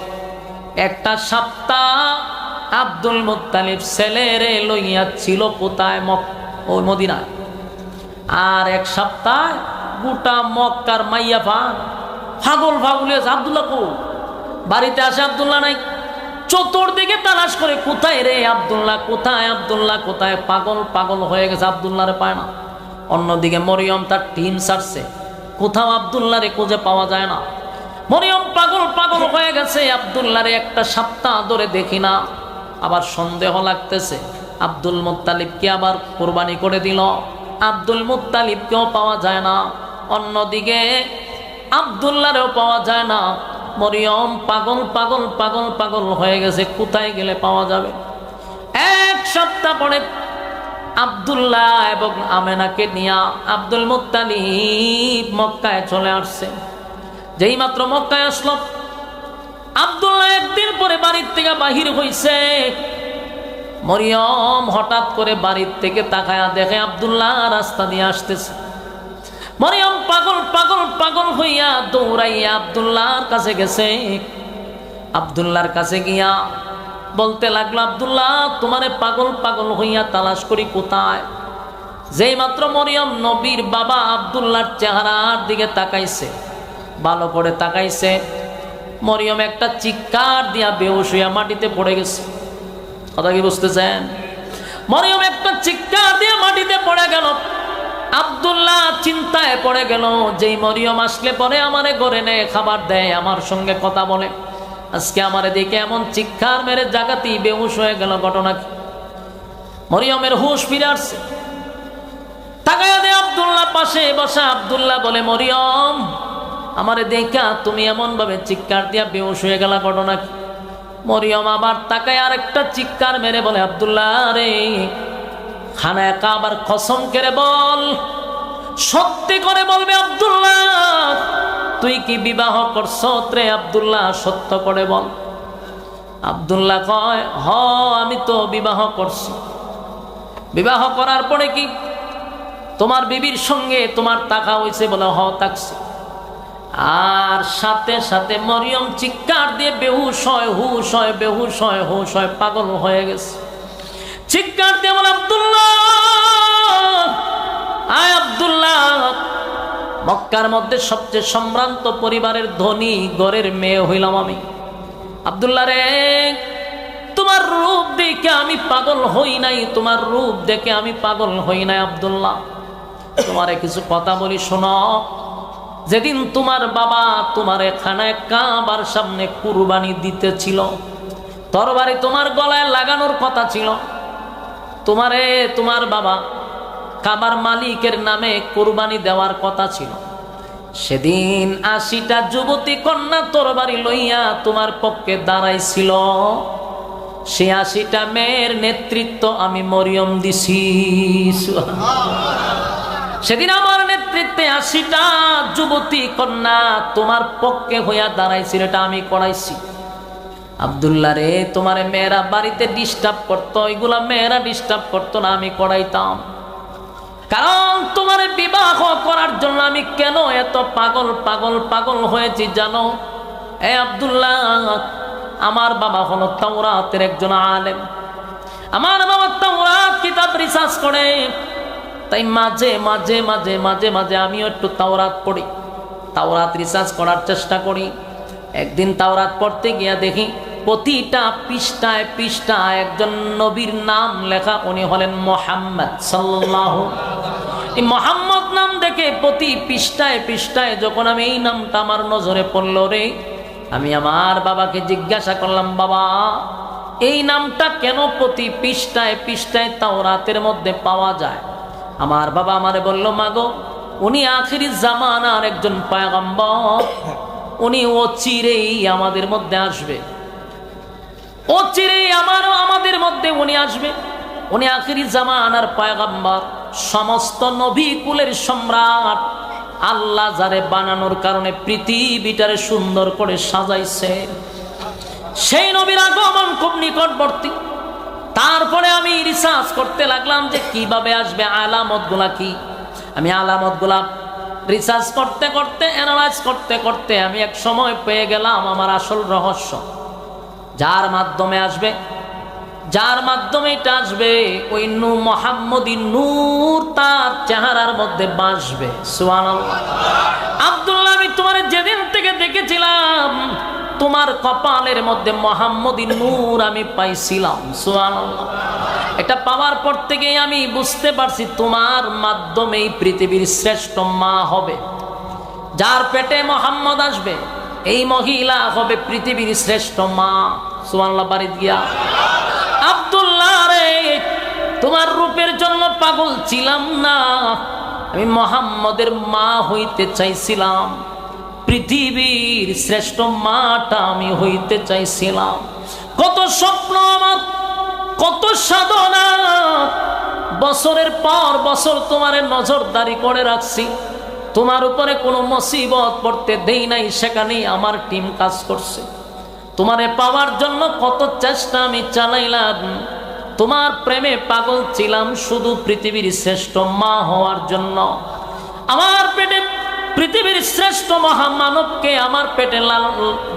একটা সপ্তাহ আব্দুল মুত্তালিব ছেলেরে লইয়া ছিল কোথায়? ওই মদিনায়। আর এক সপ্তাহ গোটা মক্কার মাইয়া পাগল আছে, আব্দুল্লাহ কো? বাড়িতে আসে, আব্দুল্লাহ নাই। চতুর্দিকে তালাশ করে, কোথায় রে আব্দুল্লাহ, কোথায় আব্দুল্লাহ, কোথায়? পাগল পাগল হয়ে গেছে, আব্দুল্লাহরে পায় না। অন্যদিকে মরিয়ম তার টিম ছাড়ছে, কোথাও আব্দুল্লাহরে খুঁজে পাওয়া যায় না। মরিয়ম পাগল পাগল হয়ে গেছে, আব্দুল্লাহরে একটা সপ্তাহ ধরে দেখি না। আবার সন্দেহ লাগতেছে, আব্দুল মুত্তালিবকে আবার কোরবানি করে দিল, আব্দুল মুত্তালিবকেও পাওয়া যায় না। অন্যদিকে আব্দুল্লাহরেও পাওয়া যায় না। মরিয়ম পাগল পাগল পাগল পাগল হয়ে গেছে, কোথায় গেলে পাওয়া যাবে? এক সপ্তাহ পরে আব্দুল্লাহ এবং আমেনাকে নিয়ে আব্দুল মুত্তালিব মক্কায় চলে আসছে। যেই মাত্র মক্কায় আসলো, আব্দুল্লাহ একদিন পরে বাড়ির থেকে বাহির হইছে। মরিয়ম হঠাৎ করে বাড়ির থেকে তাকায়া দেখে আব্দুল্লাহ রাস্তা দিয়ে আসতেছে। মরিয়ম পাগল পাগল পাগল হইয়া দৌড়াইয়া আব্দুল্লাহর কাছে গেছে। আব্দুল্লাহর কাছে গিয়া বলতে লাগলো, আব্দুল্লাহ তোমারে পাগল পাগল হইয়া তালাশ করি, কোথায়? যেই মাত্র মরিয়ম নবীর বাবা আব্দুল্লাহর চেহারার দিকে তাকাইছে, ভালো করে তাকাইছে, মরিয়ম একটা চিৎকার দিয়া বেহুশ হইয়া মাটিতে পড়ে গেছে। কথা কি বুঝতেছেন? মরিয়ম একটা চিৎকার দিয়ে মাটিতে পড়ে গেল। আব্দুল্লাহ চিন্তায় পড়ে গেল, যেই মরিয়ম আসলে পরে আমারে ঘরে নেয়, খাবার দেয়, আমার সঙ্গে কথা বলে, আজকে আমারে দেখে এমন চিৎকার মেরে জাগাতেই বেহুশ হয়ে গেল, ঘটনা কি? মরিয়মের হুঁশ ফিরে আসছে। তাকায়া দে আব্দুল্লাহ পাশে বসা। আব্দুল্লাহ বলে, মরিয়ম আমারে দেখা তুমি এমন ভাবে চিৎকার দিয়া বেহুশ হয়ে গেল, ঘটনা কি? মরিয়ম আবার তাকায় আরেকটা চিৎকার মেরে বলে, আব্দুল্লাহ রে, খানায় কাবার কসম করে বল, সত্যি করে বলবে আব্দুল্লাহ, তুই কি বিবাহ করছ রে? আব্দুল্লাহ সত্য করে বল। আব্দুল্লাহ কয়, হ আমি তো বিবাহ করছি। বিবাহ করার পরে কি তোমার বিবির সঙ্গে তোমার তাকা হয়েছে? বলে, হ তাকছে। আর সাথে সাথে মরিয়ম চিৎকার দিয়ে বেহুশ হয়, হুশ হয়, বেহুশ হয়, হুশ হয়, পাগল হয়ে গেছে। চিৎকার দিয়ে বলে, আব্দুল্লাহ, আয় আব্দুল্লাহ, মক্কার মধ্যে সবচেয়ে সম্ভ্রান্ত পরিবারের ধনী ঘরের মেয়ে হইলাম আমি। আব্দুল্লাহ রে, তোমার রূপ দেখে আমি পাগল হই নাই, তোমার রূপ দেখে আমি পাগল হই নাই আব্দুল্লাহ। তোমারে কিছু কথা বলি শোনো। যেদিন তোমার বাবা তোমার খানায় কাবার সামনে কুরবানি দিতেছিল, তরবারি তোমার গলায় লাগানোর কথা ছিল, তোমার বাবা কাবার মালিকের নামে কুরবানি দেওয়ার কথা ছিল। সেদিন 80টা যুবতী কন্যা তরবারি লইয়া তোমার পক্ষে দাঁড়াইছিল। সেই 80টা মেয়ের নেতৃত্ব আমি মরিয়ম দিছি। সেদিন আমার নেতৃত্বে 80টা যুবতী কন্যা তোমার পক্ষে হইয়া দাঁড়াইছিল, এটা আমি করাইছি। আব্দুল্লাহ রে, তোমার মেয়েরা বাড়িতে ডিস্টার্ব করতো, এগুলা মেয়েরা ডিস্টার্ব করতো না, আমি করাইতাম। কারণ তোমার বিবাহ করার জন্য আমি কেন এত পাগল পাগল পাগল হয়েছি জানো? এ আব্দুল্লাহ, আমার বাবা হলো তাওরাতের একজন আলেম। আমার বাবা তাওরাত কিতাব রিসার্চ করে, তাই মাঝে মাঝে মাঝে মাঝে মাঝে আমিও একটু তাওরাত পড়ি, তাওরাত রিসার্চ করার চেষ্টা করি। একদিন তাওরাত পড়তে গিয়া দেখি প্রতিটা পৃষ্ঠায় পৃষ্ঠায় একজন নবীর নাম লেখা, উনি হলেন মুহাম্মদ সাল্লাল্লাহু। এই মুহাম্মদ নাম দেখে প্রতি পৃষ্ঠায় পৃষ্ঠায় যখন আমি এই নামটা আমার নজরে পড়ল রে, আমি আমার বাবাকে জিজ্ঞাসা করলাম, বাবা এই নামটা কেন প্রতি পৃষ্ঠায় পৃষ্ঠায় তাওরাতের মধ্যে পাওয়া যায়? আমার বাবা আমারে বলল, মাগো উনি আখিরি জামানার একজন পয়গম্বর, উনি অচিরেই আমাদের মধ্যে আসবে, অচিরেই আমাদের মধ্যে উনি আসবে। উনি আখিরি জামানার পয়গম্বর, সমস্ত নবী কুলের সম্রাট। আল্লাহ যারে বানানোর কারণে পৃথিবীটারে সুন্দর করে সাজাইছে, সেই নবীর আগমন খুব নিকটবর্তী। তারপরে আমি রিসার্চ করতে লাগলাম যে কিভাবে আসবে, আলামতগুলা কি। আমি আলামতগুলা রিসার্চ করতে করতে অ্যানালাইজ করতে করতে আমি এক সময় পেয়ে গেলাম আমার আসল রহস্য। যার মাধ্যমে আসবে, যার মাধ্যমে এটা আসবে, ওই মুহাম্মদী নূর তার চেহারার মধ্যে বাসবে। সুবহানাল্লাহ। আব্দুল্লাহ, আমি তোমার যেদিন থেকে দেখেছিলাম তোমার কপালের মধ্যে মুহাম্মদী নূর আমি পাইছিলাম। সুবহানাল্লাহ। এটা পাওয়ার পর থেকে আমি বুঝতে পারছি তোমার মাধ্যমেই পৃথিবীর শ্রেষ্ঠ মা হবে। যার পেটে মুহাম্মদ আসবে, এই মহিলা হবে পৃথিবীর শ্রেষ্ঠ মা। সুবহানাল্লাহ। বাড়ি গিয়া আব্দুল্লাহ রে, তোমার রূপের জন্য পাগল ছিলাম না, আমি মুহাম্মদের মা হইতে চাইছিলাম, পৃথিবীর শ্রেষ্ঠ মাটা আমি হইতে চাইছিলাম। কত স্বপ্ন আমার, কত সাধনা, বছরের পর বছর তোমারে নজরদারি করে রাখছি, তোমার উপরে কোনো মুসিবত পড়তে দেই নাই, সেখানেই আমার টিম কাজ করছে। তোমারে পাওয়ার জন্য কত চেষ্টা আমি চালাইলাম, তোমার প্রেমে পাগল ছিলাম শুধু পৃথিবীর শ্রেষ্ঠ মা হওয়ার জন্য। আমার পেটে পৃথিবীর শ্রেষ্ঠ মহামানবকে আমার পেটে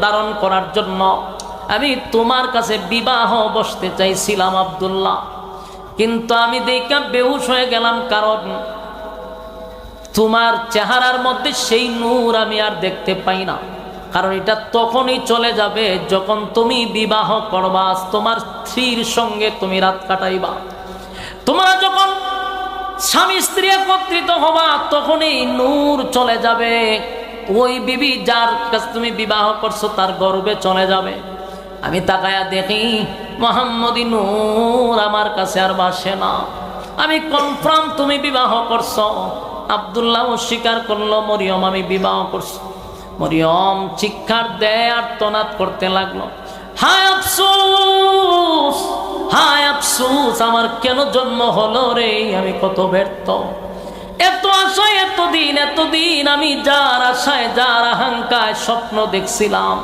ধারণ করার জন্য আমি তোমার কাছে বিবাহ বসতে চাইছিলাম আব্দুল্লাহ, কিন্তু আমি দেখা বেহুশ হয়ে গেলাম, কারণ তোমার চেহারার মধ্যে সেই নূর আমি আর দেখতে পাই না। কারণ এটা তখনই চলে যাবে যখন তুমি বিবাহ করবা, তোমার স্ত্রীর সঙ্গে তুমি রাত কাটাইবা। তোমরা যখন স্বামী স্ত্রী একত্রিত হবা, তখনই নূর চলে যাবে। ওই বিবি যার কাছে তুমি বিবাহ করছো তার গর্বে চলে যাবে। আমি তাকায়া দেখি মুহাম্মদী নূর আমার কাছে আর বাসে না। আমি কনফার্ম তুমি বিবাহ করছো। আব্দুল্লাহ স্বীকার করলো, মরিয়ম আমি বিবাহ করছি। মরিয়ম চিৎকার দেয় আর তনাত করতে লাগলো, হায় আফসোস, হায় আফসোস, আমার কেন জন্ম হলো রে, আমি কত ব্যর্থ। এত আশায় এতদিন আমি যার আশায় যার আকাঙ্ক্ষায় স্বপ্ন দেখছিলাম,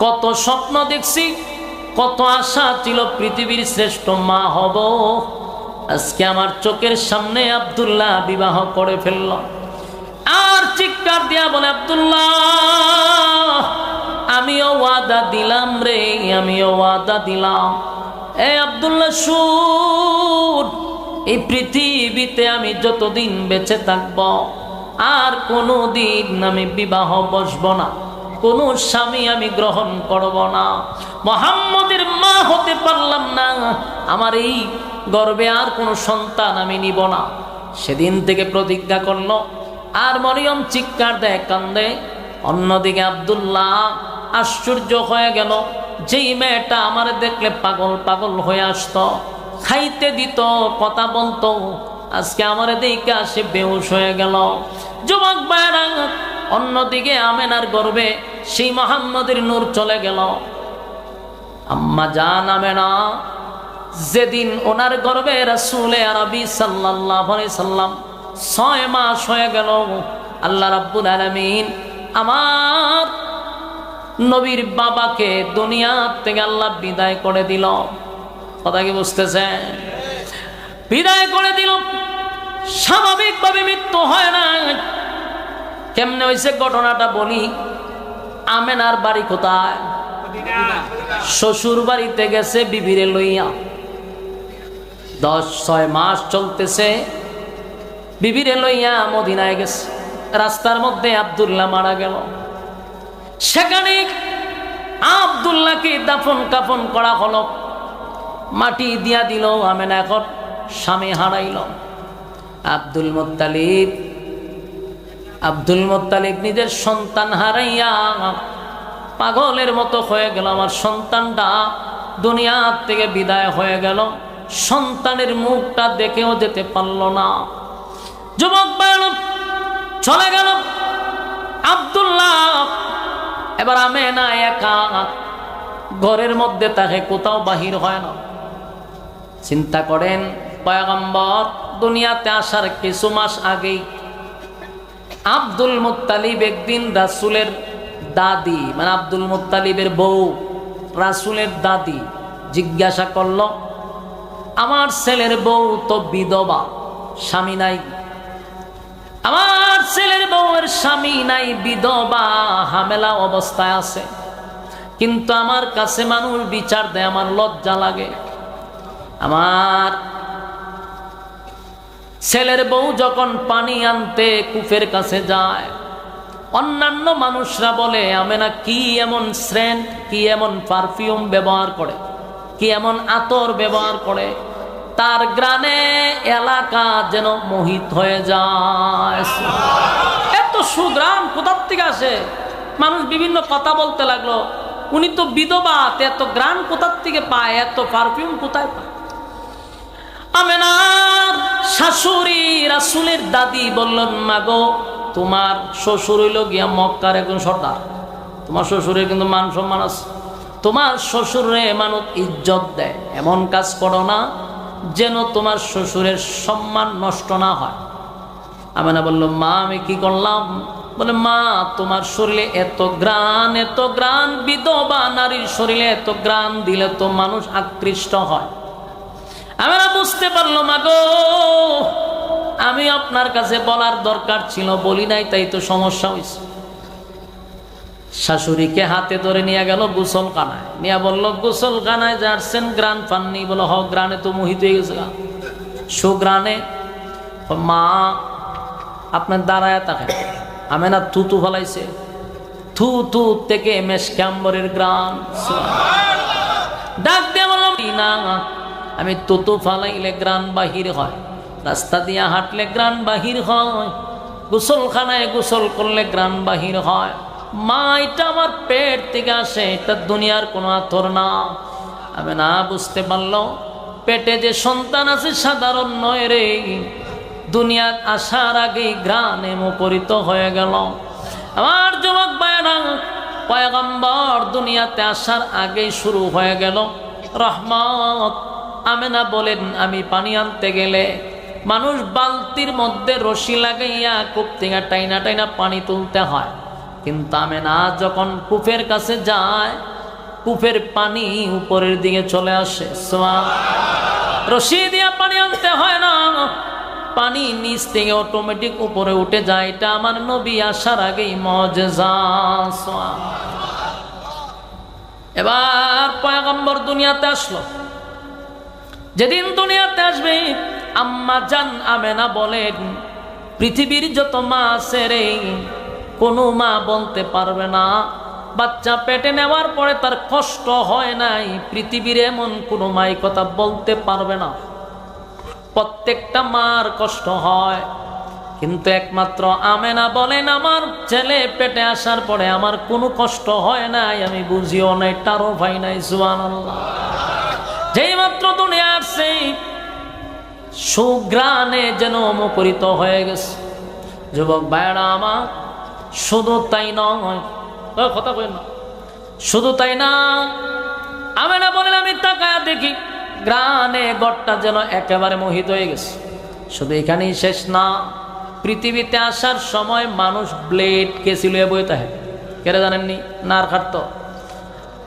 কত স্বপ্ন দেখছি, কত আশা ছিল পৃথিবীর শ্রেষ্ঠ মা হব। আজকে আমার চোখের সামনে আব্দুল্লাহ বিবাহ করে ফেলল। আর চিৎকার দিয়া বলে, আব্দুল্লাহ আমিও ওয়াদা দিলাম রে, আমিও ওয়াদা দিলাম। এ আব্দুল্লাহ শুন, এই পৃথিবীতে আমি যতদিন বেঁচে থাকব আর কোনোদিন আমি বিবাহ বসবো না। কোনো স্বামী আমি গ্রহণ করব না। মুহাম্মদের মা হতে পারলাম না, আমার এই গর্ভে আর কোনো সন্তান আমি নিব না। সেদিন থেকে প্রতিজ্ঞা করলো। আর মরিয়ম চিৎকার দেয়, কান্দে। অন্যদিকে আব্দুল্লাহ আশ্চর্য হয়ে গেল, যেই মেয়েটা আমার দেখলে পাগল পাগল হয়ে আসতো, খাইতে দিত, কথা বলতো, আজকে আমার দেখে সে বেহুশ হয়ে গেল। যুবক ভাইরা, অন্যদিকে আমেনার গর্ভে সেই মুহাম্মদের নূর চলে গেল। আম্মা জান আমেনা যেদিন ওনার গর্ভে রাসূলে আরবি সাল্লাল্লাহু আলাইহি সাল্লাম 6 মাস হয়ে গেল, আল্লাহ রাব্বুল আলামিন আমার নবীর বাবাকে দুনিয়া থেকে আল্লাহ বিদায় করে দিল। কথা কি বুঝতেছেন? বিদায় করে দিল। স্বাভাবিকভাবে মৃত্যু হয় না। কেমনে হয়েছে ঘটনাটা বলি। আমেনার বাড়ি কোথায়? শ্বশুর বাড়িতে গেছে বিবিরে লইয়া। 6 মাস চলতেছে, বিবিরে লইয়া মদিনায় গেছে। রাস্তার মধ্যে আব্দুল্লাহ মারা গেল। সেখানে আব্দুল্লাহকে দাফন কাফন করা হলো, মাটি দিয়া দিল। আমেনা এখন স্বামী হারাইল। আব্দুল মুত্তালিব নিজের সন্তান হারাইয়া পাগলের মতো হয়ে গেল। আমার সন্তানটা দুনিয়া থেকে বিদায় হয়ে গেল, সন্তানের মুখটা দেখেও যেতে পারল না। যুবক ভাইরা চলে গেল আব্দুল্লাহ। এবার আমেনা একা ঘরের মধ্যে, তাকে কোথাও বাহির হয় না। চিন্তা করেন, পয়গম্বর দুনিয়াতে আসার কিছু মাস আগেই আব্দুল মুত্তালিব একদিন রাসূলের দাদি, মানে আব্দুল মুত্তালিবের বউ রাসূলের দাদি জিজ্ঞাসা করল, আমার ছেলের বউ তো বিধবা, স্বামী নাই, আমার ছেলের বউয়ের স্বামী নাই, বিধবা, হামেলা অবস্থায় আছে, কিন্তু আমার কাছে মানুষ বিচার দেয়, আমার লজ্জা লাগে। আমার ছেলের বউ যখন পানি আনতে কূপের কাছে যায়, অন্যান্য মানুষরা বলে আমেনা কি এমন সেন্ট, কি এমন পারফিউম ব্যবহার করে, কি এমন আতর ব্যবহার করে, তার গ্রানে এলাকা যেন মোহিত হয়ে যায়। এত সুগ্রাম কোথা থেকে আসে? মানুষ বিভিন্ন কথা বলতে লাগলো, উনি তো বিধবা, এত গ্রাম কোথা থেকে পায়, এত পারফিউম কোথায় পায়? আমেনার শাশুড়ি রাসূলের দাদি বললেন, মাগো তোমার শ্বশুর হইল গিয়া মক্কার একজন সর্দার, তোমার শ্বশুরের কিন্তু মান সম্মান আছে, তোমার শ্বশুরে মানুষ ইজ্জত দেয়, এমন কাজ করো না যেন তোমার শ্বশুরের সম্মান নষ্ট না হয়। আমেনা বলল, মা আমি কি করলাম? বলে, মা তোমার শরীরে এত গ্রান, বিধবা নারীর শরীরে এত গ্রান দিলে তো মানুষ আকৃষ্ট হয়। আমরা বুঝতে পারলো, মাগো আমি আপনার কাছে বলার দরকার ছিল, বলি নাই, তাই তো সমস্যা হয়েছে। শাশুড়িকে হাতে ধরে নিয়ে গেল গোসলখানায়, নিয়ে বলল, গোসলখানায় যাচ্ছেন, গ্রান পাননি? বলো, হ, গ্রানে তো মোহিত হয়ে গেছে, সুগ্রানে। মা আপনার দাঁড়ায় তাকে। আমেনা থুতু ফলাইছে, থু থেকে মেশকাম্বরের গ্রান। ডাক দিয়ে বললাম, না আমি তুতু ফালাইলে গ্রান বাহির হয়, রাস্তা দিয়ে হাঁটলে গ্রান বাহির হয়, গোসলখানায় গোসল করলে গ্রান বাহির হয়। মা এটা আমার পেট থেকে আসে, এটা দুনিয়ার কোনো আতর না। আমি না বুঝতে পারলো পেটে যে সন্তান আছে সাধারণ নয় রে, দুনিয়ার আসার আগেই গ্রানে মুখরিত হয়ে গেল। আমার যুবক ভাইরা, পয়গম্বর দুনিয়াতে আসার আগেই শুরু হয়ে গেল রহমত। আমেনা বলেন, আমি পানি আনতে গেলে মানুষ বালতির মধ্যে রশি লাগাইয়া কূপ থেকে টাইনা টাইনা পানি তুলতে হয়, কিন্তু আমেনা যখন কূপের কাছে যায়, কূপের পানি উপরের দিকে চলে আসে। রশি দিয়া পানি আনতে হয় না, পানি নিচ থেকে অটোমেটিক উপরে উঠে যায়। এটা আমার নবী আসার আগেই মুজিজা। এবার পয়গম্বর দুনিয়াতে আসলো। যেদিন দুনিয়াতে আসবে, আম্মা জান আমেনা বলেন, পৃথিবীর যত মা আছে রে, কোনো মা বলতে পারবে না বাচ্চা পেটে নেওয়ার পরে তার কষ্ট হয় নাই, পৃথিবীর এমন কোনো মাই কথা বলতে পারবে না। প্রত্যেকটা মার কষ্ট হয়, কিন্তু একমাত্র আমেনা বলেন আমার ছেলে পেটে আসার পরে আমার কোনো কষ্ট হয় নাই, আমি বুঝিও নাই, তারও ভাই নাই। সুবহানাল্লাহ। যেই মাত্র দুনিয়া আসছে সুগ্রানে যেন মুখরিত হয়ে গেছে। যুবক ভাইরা আমার, শুধু তাই নয়, কথা বলেন না, শুধু তাই না, আমেনা বলেন আমি তাকায়া দেখি গ্রানে গড়টা যেন একেবারে মোহিত হয়ে গেছে। শুধু এখানেই শেষ না, পৃথিবীতে আসার সময় মানুষ ব্লেড কেছিল এ বইতে হয়, কেরে জানেননি? নার খাটতো।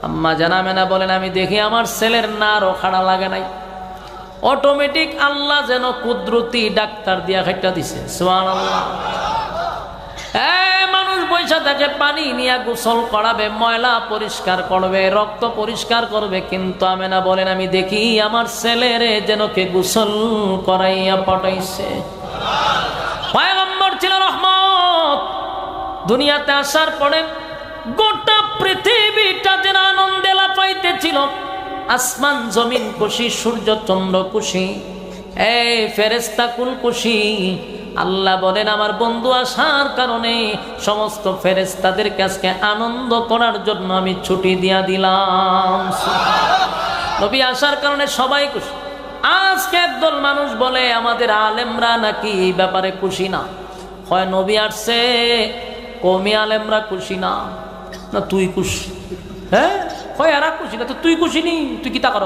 আম্মা জানা মেনা বলেন আমি দেখি আমার ছেলের নারও খাড়া লাগে নাই, অটোমেটিক আল্লাহ যেন কুদরতি ডাক্তার দিয়া খাইটা দিছে। সুবহানাল্লাহ। মানুষ পয়সা থাকে, পানি নিয়ে গোসল করাবে, ময়লা পরিষ্কার করবে, রক্ত পরিষ্কার করবে, কিন্তু আমেনা বলেন আমি দেখি আমার ছেলেরে যেন কে গোসল করাইয়া পাঠাইছে। পয়গম্বর ছিল রহমত, দুনিয়াতে আসার পরে গোটা পৃথিবীটা যেন আনন্দে লাফাইতেছিল, আসমান জমিন খুশি, সূর্য চন্দ্র খুশি, এই ফেরেশতা কুল খুশি। আল্লাহ বলেন আমার বন্ধু আসার কারণে সমস্ত ফেরেশতাদের কাছে আনন্দ করার জন্য আমি ছুটি দিয়া দিলাম। নবী আসার কারণে সবাই খুশি। আজকে একদল মানুষ বলে আমাদের আলেমরা নাকি এই ব্যাপারে খুশি না, হয় নবী আসছে কওমি আলেমরা খুশি না, না তুই খুশি? হ্যাঁ, হয় এরা খুশি না, তো তুই খুশি নি? তুই কি তা কর?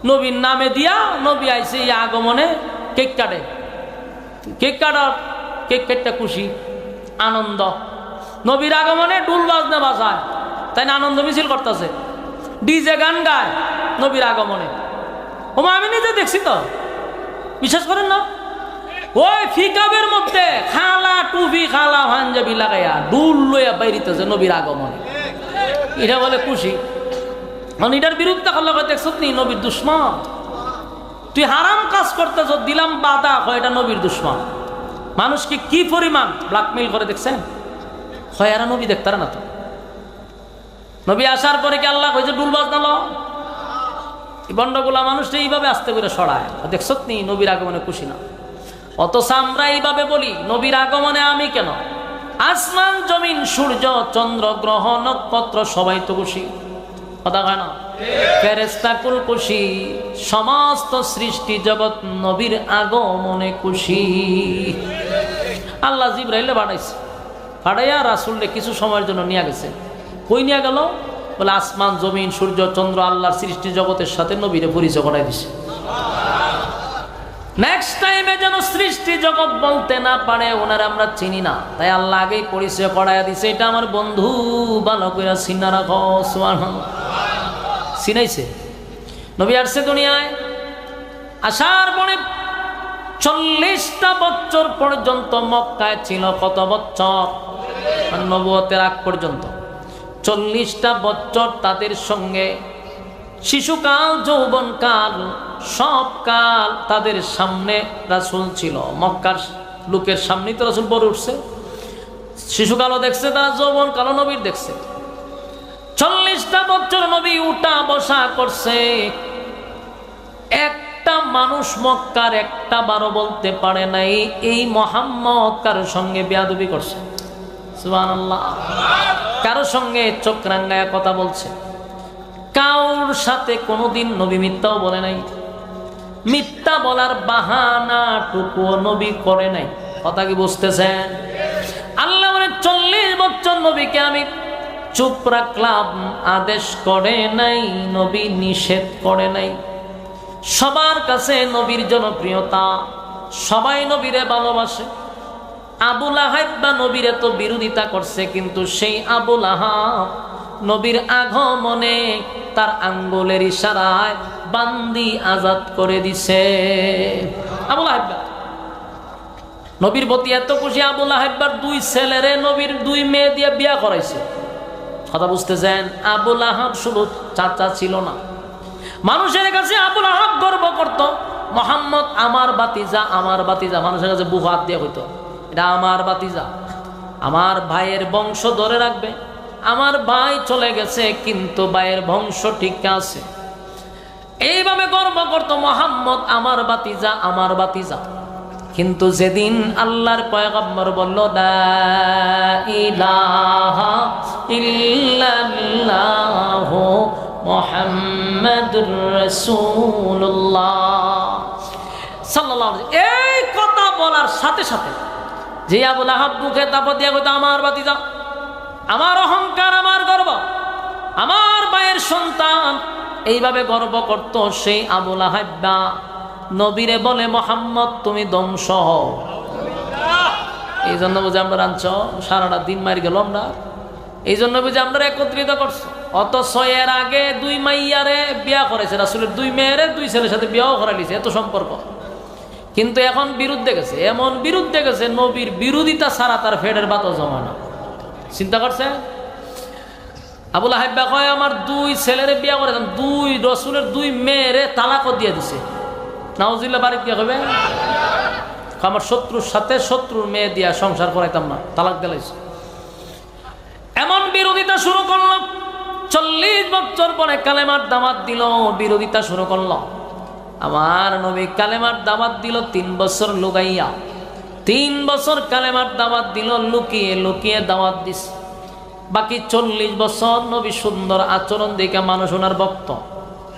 নবীর নামে দিয়া নবী আইছে এই আগমনে কেক কাটে, কেক কাটার, কেক কেটটা খুশি, আনন্দ। নবীর আগমনে ডুল বাজনা বাজায়, তাই না আনন্দ মিছিল করতেছে, ডিজে গান গায় নবীর আগমনে। ওমা আমি নিজে দেখছি তো, বিশ্বাস করেন না? ওই ফিকাবের মধ্যে খালা টুপি খালা পাঞ্জাবি লাগাইয়া ডুল লইয়া বাইরিতেছে নবীর আগমনে, এটা বলে খুশি। মানে এটার বিরুদ্ধে করলে দেখছ নি নবীর দুশ্মন, তুই হারাম কাজ করতেছ, দিলাম বাধা, হয় এটা নবীর দুশ্মন। মানুষকে কি পরিমাণ ব্ল্যাকমেইল করে দেখছেন? হয় এরা নবী দেখতারা না তো। নবী আসার পরে কি আল্লাহ কইছে ডুল বাজনা ল? এই বন্ডগুলা মানুষটা এইভাবে আস্তে করে সরায়, দেখছ নি নবীর আগমনে খুশি না। অথচ আমরা এইভাবে বলি নবীর আগমনে আমি কেন? আসমান জমিন সূর্য চন্দ্র গ্রহ নক্ষত্র সবাই তো খুশি, কথা কয় না? ফেরেশতা কুল খুশি, সমস্ত সৃষ্টি জগৎ নবীর আগমনে খুশি। আল্লাহ জিবরাইলে পাঠাইছে, পাঠাইয়া রাসূলকে কিছু সময়ের জন্য নিয়ে গেছে। কই নিয়ে গেল? বলে আসমান জমিন সূর্য চন্দ্র আল্লাহর সৃষ্টি জগতের সাথে নবীরে পরিচয় করাই দিছে। নেক্সট টাইমে যেন সৃষ্টি জগৎ বলতে না পারে ওনারা আমরা চিনি না, তাই আল্লাহ আগেই পরিচয় করাইয়া দিছে, এটা আমার বন্ধু, ভালো করে চিনা রাখো। সুবহানাল্লাহ। চিনাইছে। নবী আসছে দুনিয়ায়, আসার পরে 40টা বছর পর্যন্ত মক্কায় ছিল। কত বছর? নবুয়তের আগ পর্যন্ত 40টা বছর তাদের সঙ্গে শিশুকাল যৌবনকাল সব কাল তাদের সামনে রাসূল ছিল। মক্কার লোকের সামনেই তো রাসূল বড় উঠছে, শিশুকালও দেখছে তারা, যৌবনকালও নবীর দেখছে। 40টা বছর নবী উঠা বসা করছে, একটা মানুষ মক্কার একটা বারো বলতে পারে নাই এই মুহাম্মদ কারোর সঙ্গে বেয়াদবি করছে। সুবহানাল্লাহ। কারোর সঙ্গে চোখ রাঙ্গায়া কথা বলছে, কারোর সাথে কোনোদিন নবী মিথ্যাও বলে নাই, মিথ্যা বলার বাহানাটুকুও নবী করে নাই। কথা কি বুঝতেছেন? আল্লাহ বলে 40 বছর নবীকে আমি চুপ রাখলাম, আদেশ করে নাই, নবী নিষেধ করে নাই। সবার কাছে নবীর জনপ্রিয়তা, সবাই নবীরে ভালোবাসে। আবু লাহাব বা নবীর এত বিরোধিতা করছে, কিন্তু সেই আবু লাহাব নবীর আগমনে তার আঙ্গুলের ইশারায় বান্দি আজাদ করে দিছে। আবু লাহাব নবীর প্রতি এত খুশি, আবু লাহাবের 2 ছেলেরে নবীর 2 মেয়ে দিয়ে বিয়া করাইছে। কথা বুঝতেছেন? আবু লাহাব শুধু চাচা ছিল না, মানুষের কাছে আবু লাহাব গর্ব করত, মুহাম্মদ আমার বাতিজা, আমার বাতিজা। মানুষের কাছে বুক হাত দিয়ে হইতো, এটা আমার বাতিজা, আমার ভাইয়ের বংশ ধরে রাখবে, আমার ভাই চলে গেছে কিন্তু ভাইয়ের বংশ ঠিক আছে। এইভাবে গর্ব করত মুহাম্মদ আমার বাতিজা, আমার বাতিজা। কিন্তু যেদিন আল্লাহর পয়গম্বর বলল লা ইলাহা ইল্লাল্লাহু মুহাম্মাদুর রাসূলুল্লাহ সাল্লাল্লাহু আলাইহি, এই কথা বলার সাথে সাথে যে আবু লাহাব বুকে তাপা দিয়া কইতো আমার বাতিজা, আমার অহংকার, আমার গর্ব, আমার ভাইয়ের সন্তান, এইভাবে গর্ব করত সেই আবু লাহাব নবীরে বলে মুহাম্মদ তুমি ধ্বংস হও। এই জন্য বুঝে আমরা রাঞ্চ সারাটা দিন মার গেল আমরা, এই জন্য বুঝে আমরা একত্রিত করছো। অথচ এর আগে 2 মাইয়ারে বিয়া করেছে রাসূলের, 2 মেয়েরে 2 ছেলের সাথে বিয়াও করা লিছে, এত সম্পর্ক। কিন্তু এখন বিরুদ্ধে গেছে, এমন বিরুদ্ধে গেছে নবীর বিরোধিতা ছাড়া তার ফেডের বাতও জমা না। চিন্তা করছে আবু লাহাব কয় আমার 2 ছেলেরে বিয়া করেছেন, 2 রাসূলের 2 মেয়েরে তালাকও দিয়ে দিছে। নাউজুবিল্লাহ, বাড়ি কি হবে? আমার শত্রুর সাথে শত্রুর মেয়ে দিয়া সংসার করাইতাম না, তালাক দিলাইছে। এমন বিরোধিতা শুরু করলো। 40 বছর পরে কালেমার দাওয়াত দিল, বিরোধিতা শুরু করলো। আমার নবী কালেমার দাওয়াত দিল 3 বছর লুকাইয়া, 3 বছর কালেমার দাওয়াত দিল লুকিয়ে লুকিয়ে দাওয়াত দিস। বাকি 40 বছর নবী সুন্দর আচরণ দেখে মানুষ ওনার ভক্ত।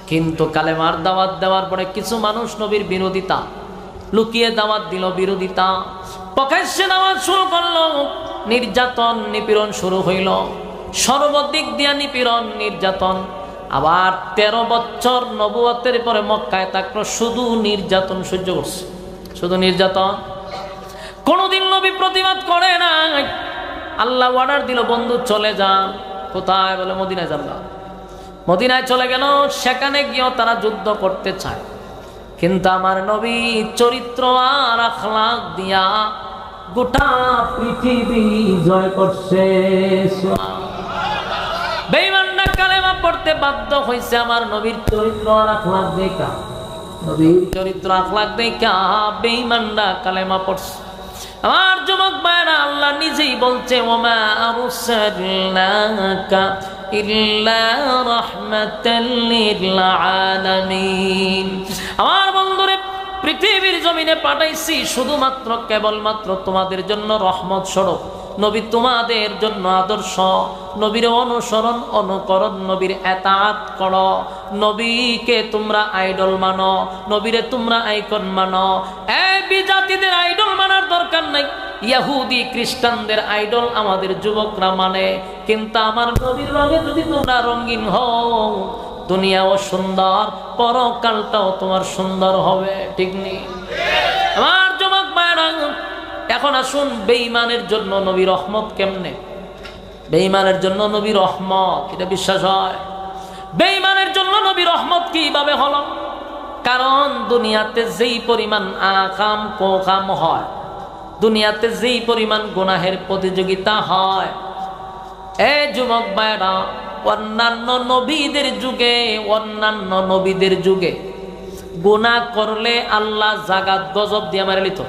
কিন্তু কালেমার দাওয়াত দেওয়ার পরে কিছু মানুষ নবীর বিরোধিতা, লুকিয়ে দাওয়াত দিল বিরোধিতা, প্রকাশ্যে দাওয়াত শুরু করলো, নির্যাতন নিপীড়ন শুরু হইল, সর্বদিক দিয়া নিপীড়ন নির্যাতন। আবার 13 বছর নবুয়তের পরে মক্কায় থাকলো, শুধু নির্যাতন সহ্য করছে, শুধু নির্যাতন। কোনদিন নবী প্রতিবাদ করে নাই। আল্লাহ অর্ডার দিল বন্ধু চলে যান। কোথায়? বলে মদিনায় যান। মদিনায় চলে গেল, সেখানে গিয়েও তারা যুদ্ধ করতে চায়। কিন্তু আমার নবী চরিত্র আর আখলাক দিয়া গোটা পৃথিবী জয় করছে। বেঈমানরা কালেমা পড়তে বাধ্য হয়েছে আমার নবীর চরিত্র আর আখলাক দেখা। নবীর চরিত্র আখলাক দেখা বেঈমানরা কালেমা পড়ছে। আমার যুবক ভাইরা, আল্লাহ নিজেই বলছে ওমা আরসালনাকা ইল্লা রাহমাতাল লিল আলামিন। আমার বন্ধুরে, পৃথিবীর জমিনে পাঠাইছি শুধুমাত্র কেবলমাত্র তোমাদের জন্য রহমত স্বরূপ। নবী তোমাদের জন্য আদর্শ। নবীর অনুসরণ অনুকরণ, নবীর এতাআত করো। নবীকে তোমরা আইডল মানো, নবীরে তোমরা আইকন মানো। এই বিজাতিদের আইডল মানার দরকার নাই। ইহুদি খ্রিস্টানদের আইডল আমাদের যুবকরা মানে, কিন্তু আমার নবীর রঙে যদি তোমরা রঙিন হও, দুনিয়াও সুন্দর, পরকালটাও তোমার সুন্দর হবে। ঠিক নেই? আমার যুবক ভাইরা, এখন আসুন বেঈমানের জন্য নবী রহমত কেমনে? বেঈমানের জন্য নবী রহমত, এটা বিশ্বাস হয়? বেঈমানের জন্য নবী রহমত কিভাবে হলো? কারণ দুনিয়াতে যেই পরিমাণ আকাম কোকাম হয়, দুনিয়াতে যেই পরিমাণ গুনাহের প্রতিযোগিতা হয়, এই যুবক ভাইরা, অন্যান্য নবীদের যুগে গুনাহ করলে আল্লাহ জাগাত গজব দিয়ে মারে লিত।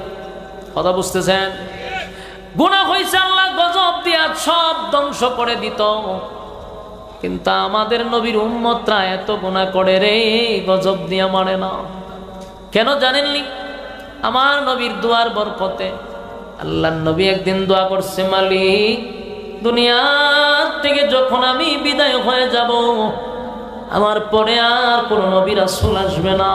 কথা বুঝতেছেন? গুনাহ হয়েছে আল্লাহ গজব দিয়া সব ধ্বংস করে দিত। কিন্তু আমাদের নবীর উম্মতরা এত গুনাহ করে রে, গজব দিয়া মারে না। কেন জানেননি? আমার নবীর দুয়ার বরকতে। আল্লাহর নবী একদিন দোয়া করছে, মালিক দুনিয়া থেকে যখন আমি বিদায় হয়ে যাব, আমার পরে আর কোন নবী রাসূল আসবে না।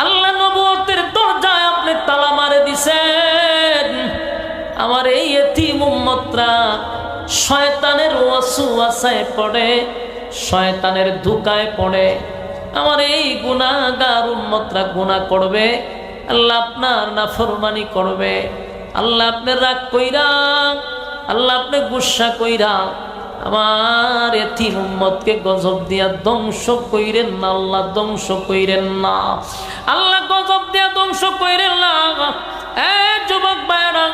আল্লাহ নবুয়তের দরজায় আপনি তালা মারে দিছেন। আমার এই এতিম উম্মতরা শয়তানের ওয়াসওয়াসায় পড়ে, শয়তানের ধোঁকায় পড়ে। আমার এই গুনাহগার উম্মতরা গুনাহ করবে, আল্লাহ আপনার নাফরমানি করবে। আল্লাহ আপনি রাগ কইরা, আল্লাহ আপনি গুসা কইরা আমার এতিম উম্মতকে গজব দিয়া ধ্বংস কইরেন না। আল্লাহ ধ্বংস কইরেন না, আল্লাহ গজব দিয়া ধ্বংস কইরেন না। যুবক ভাইরা,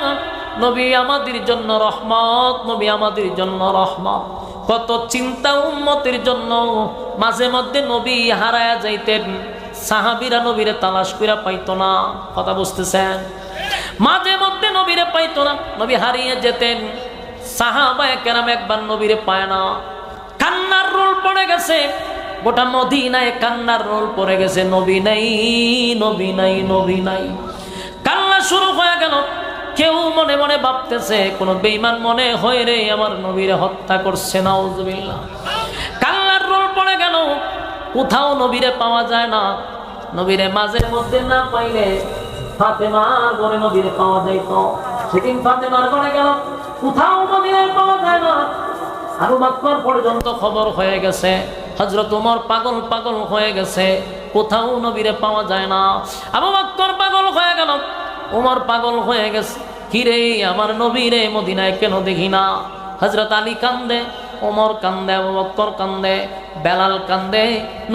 নবী আমাদের জন্য রহমত, নবী আমাদের জন্য রহমত। কত চিন্তা উম্মতের জন্য। মাঝে মধ্যে নবী হারায়া যাইতেন, সাহাবীরা নবীরে তালাশ কইরা পাইতো না। কথা বুঝতেছেন? মাঝে মধ্যে নবীরে পাইতো না, নবী হারিয়ে যেতেন। সাহাবায়ে কেরাম একবার নবীরে পায় না, কান্নার রোল পড়ে গেছে, গোটা মদিনায় কান্নার রোল পড়ে গেছে, নবী নাই, নবী নাই, নবী নাই। কান্না শুরু হয়ে গেল। কেউ মনে মনে ভাবতেছে কোনো বেঈমান মনে হয় রে আমার নবীরে হত্যা করছে, নাউজুবিল্লাহ। কান্নার রোল পড়ে গেল, কোথাও নবীরে পাওয়া যায় না। নবীরে মাঝে মধ্যে না পাইলে ফাতেমার ঘরে নবীরে পাওয়া যাইত। সেদিন ফাতেমার ঘরে গেল, কোথাও নবীরে পাওয়া যায় না। আবু বকর পর্যন্ত খবর হয়ে গেছে, হযরত ওমর পাগল পাগল হয়ে গেছে, কোথাও নবীরে পাওয়া যায় না। আবু বকর পাগল হয়ে গেল, ওমর পাগল হয়ে গেছে, কিরে আমার নবীরে মদিনায় কেন দেখি না? হযরত আলী কান্দে, ওমর কান্দে, আবু বকর কান্দে, বেলাল কান্দে,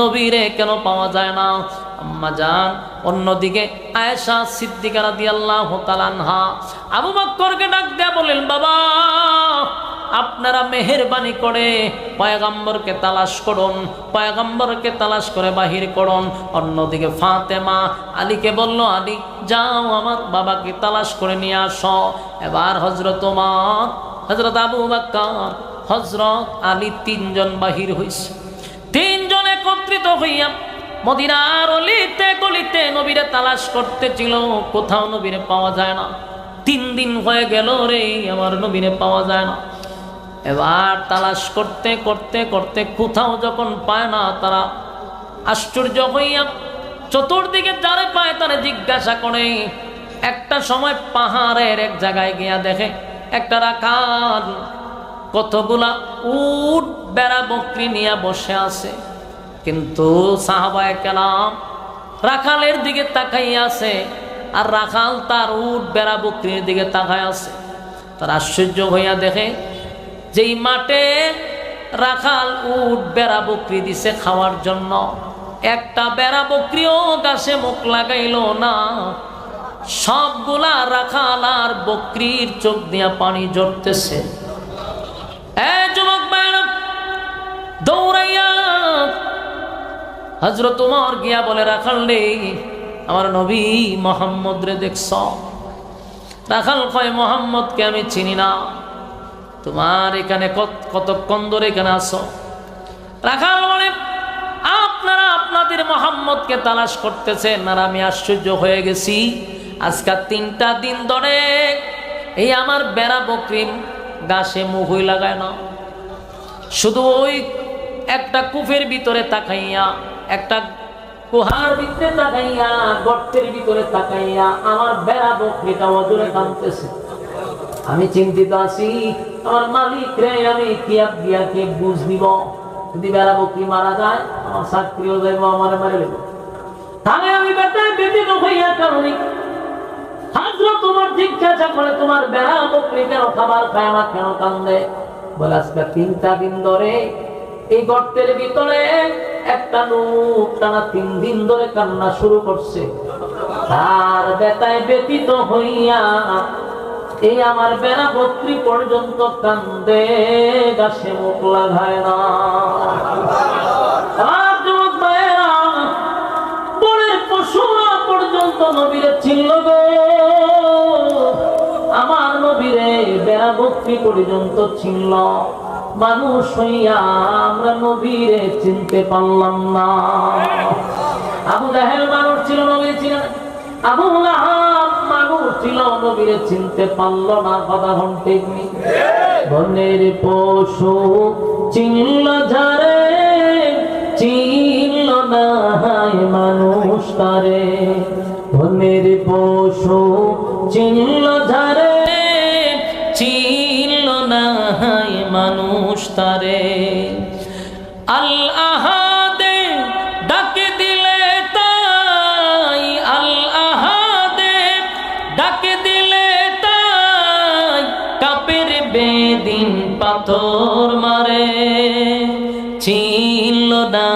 নবীরে কেন পাওয়া যায় না? আম্মা জান অন্যদিকে আয়েশা সিদ্দিকা রাদিয়াল্লাহু তাআলা আনহা আবু বকরকে ডাক দেয়া বলেন, বাবা আপনারা মেহেরবানি করে পয়গম্বরকে তালাশ করুন, পয়গম্বরকে তালাশ করে বাহির করুন। অন্যদিকে ফাতেমা আলীকে বলল, আলী যাও আমার বাবাকে তালাশ করে নিয়ে আসো। এবার হযরত ওমর, হযরত আবু বকর, হযরত আলী তিনজন বাহির হইছে। তিনজন একত্রিত হইয়া মদিনার অলিতে গলিতে নবীরে তালাশ করতেছিল, কোথাও নবীরে পাওয়া যায় না। 3 দিন হয়ে গেল রে আমার নবীরে পাওয়া যায় না। এবার তালাশ করতে করতে করতে কোথাও যখন পায় না, তারা আশ্চর্য হইয়া চতুর্দিকে যারে পায় তারা জিজ্ঞাসা করে। একটা সময় পাহাড়ের এক জায়গায় গিয়া দেখে একটা রাখাল কতগুলা উট বেড়া বকরি নিয়ে বসে আছে, কিন্তু সাহাবায়ে কেরাম রাখালের দিকে তাকাইয়া আছে, আর রাখাল তার উট বেড়া বকরির দিকে তাকায় আছে। তার আশ্চর্য হইয়া দেখে যেই মাঠে রাখাল উট বেড়া বকরি দিছে খাওয়ার জন্য, একটা বেড়া বকরিও গাছে মুখ লাগাইল না। সবগুলা রাখাল আর বকরির চোখ দিয়া পানি ঝরতেছে। যুবক ভাইরা দৌড়াইয়া হযরত ওমর গিয়া বলে, রাখাল রে আমার নবী মুহাম্মদ রে দেখছ? রাখাল কয়, মুহাম্মদকে আমি চিনি না, তোমার এখানে কতক্ষণ ধরে এখানে আসো? রাখাল বলে, আপনারা আপনাদের মুহাম্মদকে তালাশ করতেছেন আর আমি আশ্চর্য হয়ে গেছি। আজকে 3টা দিন ধরে এই আমার বেড়া বকরি গাছে মুখই লাগায় না, শুধু ওই একটা কূপের ভিতরে তাকাইয়া, একটা কুহার ভিতরে তাকাইয়া, গর্তের ভিতরে তাকাইয়া আমার বেড়া বকরিটা ওজরে কাঁদতেছে। আমি চিন্তিত আছি, আমার মালিক রে আমি কি বুঝ দিব? যদি বেড়া বকরি মারা যায় আমার চাকরিও যাইব, আমার মারে লেব। তাহলে আমি বেটায় ব্যতীত হইয়া কারণে হযরত ওমর জিজ্ঞাসা করে, তোমার বেড়া বকরি কেন খাবার খায় না, কেন কান্দে? বলে আজকে 3টা দিন ধরে এই গর্তের ভিতরে একটা লোক টানা 3 দিন ধরে কান্না শুরু করছে। তার বেটায় ব্যতীত হইয়া এই আমার বেড়া বকরি পর্যন্ত কান্দে, গাছে মুখ লাগায় না। বনের পশুরা পর্যন্ত নবীরে চিনল গো, আমার নবীরে বেড়া বকরি পর্যন্ত চিনল। মানুষ হইয়া আমরা নবীরে চিনতে পারলাম না। আবু জাহেল মানুষ ছিল, নবী ছিল না। আবু লাহাব মানুষ ছিল, নবীরে চিনতে পারল না। কথা ঠিক নেই? বনের পশু চিনল ঝারে, চিনল না মানুষ তারে। বনের পশু চিনল ঝারে, চিনল না মানুষ তারে। আল আহাদে ডাকে দিলে তাই, আল আহাদে ডাকে দিলে তাই, কাপের বেদিন পাথর মারে। চিনল না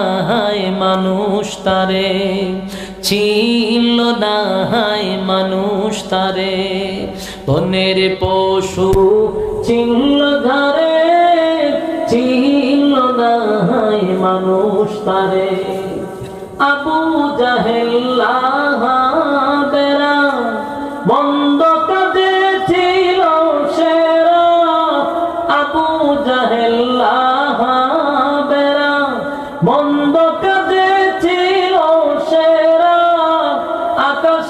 মানুষ তারে, চিনল না মানুষ তারে। বনের পশু চিনল ধারে, চিনল না মানুষ তারে। আবু জাহেল লাহাবেরা মন্দ কাজে ছিল সেরা,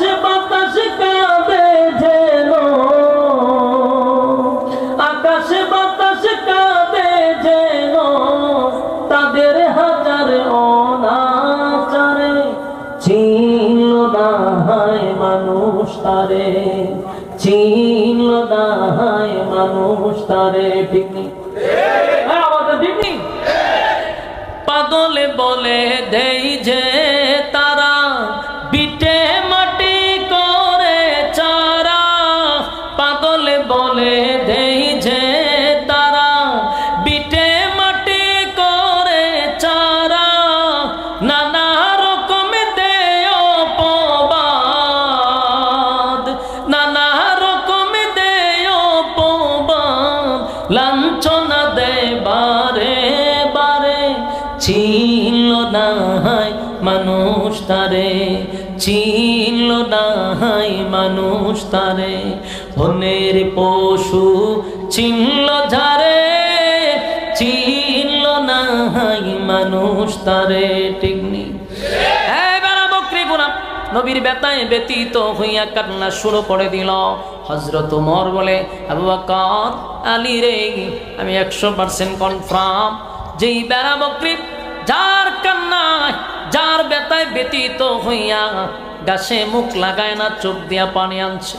আকাশে বাতাস কাঁদে যেন, আকাশে বাতাস কাঁদে যেন, তাদের হাজার অনাচারে চিনল না হয় মানুষ তারে, চিনল না হয় মানুষ তারে। ঠিক নেই? আমাদের ঠিক নেই? পাগলে বলে দেই যে তারা বিটে মাটি করে চারা, পাগলে বলে দেই যে তারা বিটে মাটি করে চারা, নানা রকম দেয় অপবাদ, নানা রকম দেয় অপবাদ, লাঞ্ছনা দেয় বারে বারে, চিনল না হয় মানুষ তারে, চিনল না হয় মানুষ তারে। বনের পশু চিনল ঝারে, চিনল না হয় মানুষ তারে। ঠিক নেই? বেড়া বকরি গোলাম নবীর বেতায় ব্যতীত হইয়া কান্না শুরু করে দিল। হযরত ওমর বলে, আবু বকর আলী রে, আমি 100% কনফার্ম যেই বেড়া বকরি যার কান্নায় যার বেতায় ব্যতীত হইয়া গাছে মুখ লাগায় না, চোখ দিয়া পানি আনছে,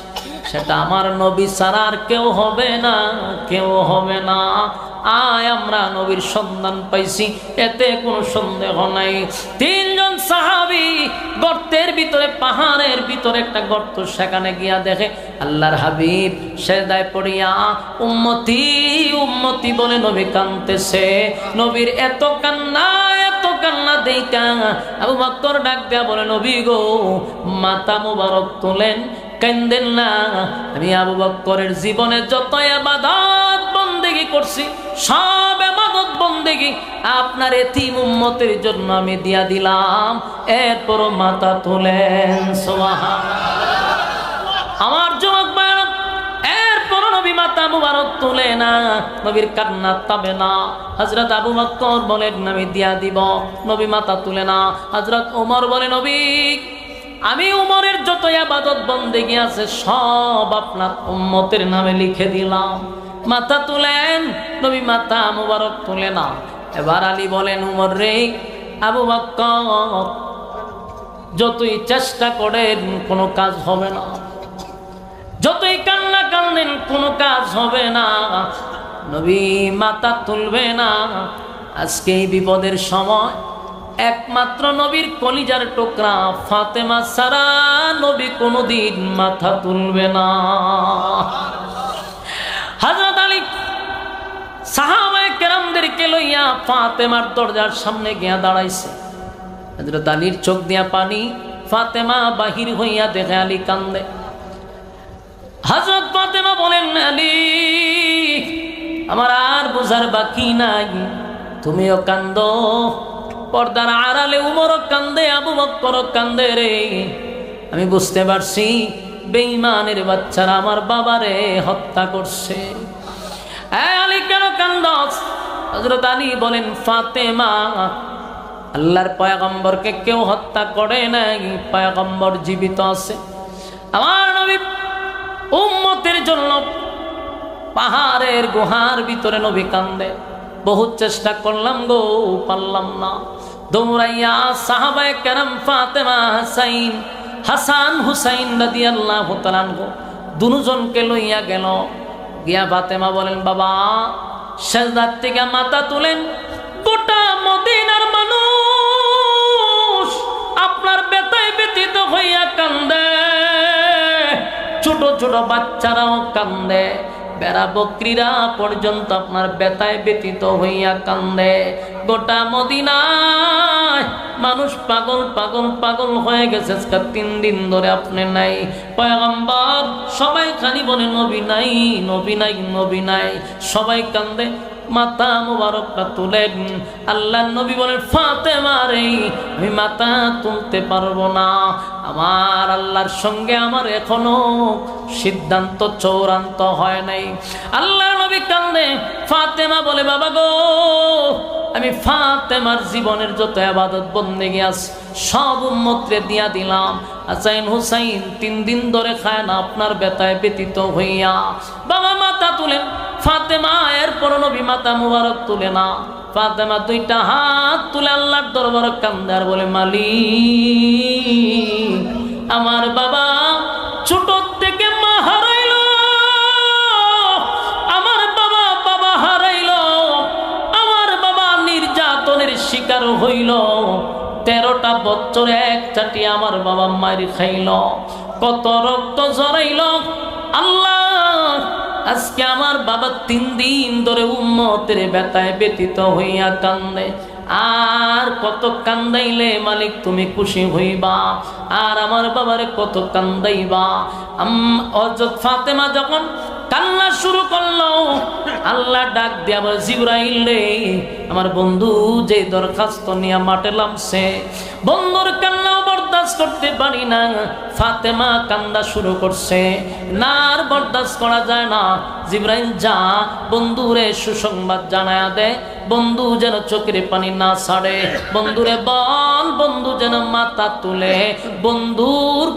সেটা আমার নবী ছাড়া আর কেউ হবে না, কেউ হবে না। আয় আমরা নবীর সন্ধান পাইছি, এতে কোনো সন্দেহ নাই। 3 জন সাহাবী গর্তের ভিতরে, পাহাড়ের ভিতরে একটা গর্ত, সেখানে গিয়া দেখে আল্লাহর হাবিব সেজদায় পড়িয়া উম্মতি উম্মতি বলে নবী কাঁদতেছে। নবীর এত কান্না, এত কান্না দেইকা আবু বকর ডাক দেয়া বলে, নবী গো, মাথা মুবারক তুলেন, কান্দেন না। আমি আবু বকরের জীবনে যত ইবাদত বন্দেগী করছি, সব ইবাদত বন্দেগী আপনার এতিম উম্মতের জন্য আমি দিয়া দিলাম, এরপরও মাথা তুলেন। সুবহানাল্লাহ। আমার যুবক ভাইরা, এরপরও নবী মাথা মুবারক তুলে না, নবীর কান্না থামে না। হযরত আবু বকর বলেন, আমি দিয়া দিব, নবী মাথা তুলে না। হযরত ওমর বলে, নবী আমি উমরের যত ইবাদত বন্দেগী আছে সব আপনার উম্মতের নামে লিখে দিলাম। মাথা তুলেন, নবী মাথা মুবারক তুলে না। এবার আলী বলেন, উমর রে, আবু বকর যতই চেষ্টা করেন কোনো কাজ হবে না, যতই কান্না কান্দেন কোনো কাজ হবে না, নবী মাথা তুলবে না। আজকে এই বিপদের সময় একমাত্র নবীর কলিজার টুকরা ফাতেমা ছাড়া নবী কোনোদিন মাথা তুলবে না। হযরত আলী সাহাবায়ে কেরামদেরকে লইয়া ফাতেমার দরজার সামনে গিয়া দাঁড়াইছে। হযরত আলীর চোখ দিয়া পানি, ফাতেমা বাহির হইয়া দেখে আলী কান্দে। হযরত ফাতেমা বলেন, আলী আমার আর বুঝার বাকি নাই, তুমিও কান্দো। পর্দার আড়ালে উমরও কান্দে, আবু বকরও কান্দে রে। আমি বুঝতে পারছি বেঈমানের বাচ্চারা আমার বাবারে হত্যা করছে। আলী কেন কান্দস? হযরত আলী বলেন, ফাতেমা আল্লাহর পয়গম্বরকে কেউ হত্যা করে নাই, পয়গম্বর জীবিত আছে। আমার নবী উম্মতের জন্য পাহাড়ের গুহার ভিতরে নবী কান্দে। বহুত চেষ্টা করলাম গো, পারলাম না। দৌড়াইয়া সাহাবায়ে কেরাম ফাতেমা হাসাইন, হাসান হুসাইন রাদিয়াল্লাহু তাআলা আনহু দুজনকে লইয়া গেল। গিয়া ফাতেমা বলেন, বাবা সেজদার থেকে মাথা তুলেন। গোটা মদিনার মানুষ আপনার ব্যথায় ব্যথিত হইয়া কান্দে, ছোট ছোট বাচ্চারাও কান্দে, বেড়া বকরিরা পর্যন্ত আপনার ব্যথায় ব্যথিত হইয়া কান্দে। গোটা মদিনায় মানুষ পাগল পাগল পাগল হয়ে গেছে। 3 দিন ধরে আপনি নাই, পয়গম্বর সবাই খালি বলে নবী নাই, নবী নাই, নবী নাই, সবাই কান্দে। মাথা মুবারকটা তুলেন। আল্লাহর নবী বলেন, ফাতেমা রে, আমি মাথা তুলতে পারবো না, আমার আল্লাহর সঙ্গে আমার এখনো সিদ্ধান্ত চূড়ান্ত হয় নাই। আল্লাহর নবী কান্দে। ফাতেমা বলে, বাবা গো, আমি ফাতেমার জীবনের যত ইবাদত বন্দেগী আছে সব উম্মতরে দিয়া দিলাম, হাসাইন হুসাইন 3 দিন ধরে খায় না আপনার ব্যথায় ব্যতীত হইয়া। বাবা মাথা তুলেন, ফাতেমা এরপর নবী মাথা মুবারক তুলে না। ফাতেমা 2টা হাত তুলে আল্লাহর দরবারে কান্দে আর বলে, মালিক আমার বাবা ছোট থেকে মা হারাইল, আমার বাবা হারাইল, আমার বাবা নির্যাতনের শিকার হইল, 13টা বছর এক চাটি আমার বাবা মারি খাইল, কত রক্ত ঝরাইল। আল্লাহ আজকে আমার বাবা 3 দিন ধরে উম্মতের ব্যথায় ব্যতীত হইয়া কান্দে, আর কত কান্দাইলে মালিক তুমি খুশি হইবা, আর আমার বাবারে কত কান্দাইবা। হযরত ফাতেমা যখন কান্না শুরু করলো, আল্লাহ ডাক দিয়া বলে, জিবরাইল রে, আমার বন্ধু যে দরখাস্ত নিয়ে মাঠে নামছে, বন্ধুর কান্না বরদাস্ত করতে পারি না। ফাতেমা কান্না শুরু করছে, না আর বরদাস্ত করা যায় না। জিবরাইল যা বন্ধুরে সুসংবাদ জানায়া দে, বন্ধু যেন চোখের পানি না ছাড়ে, বন্ধুরে বল বন্ধু যেন মাথা তুলে। বন্ধুর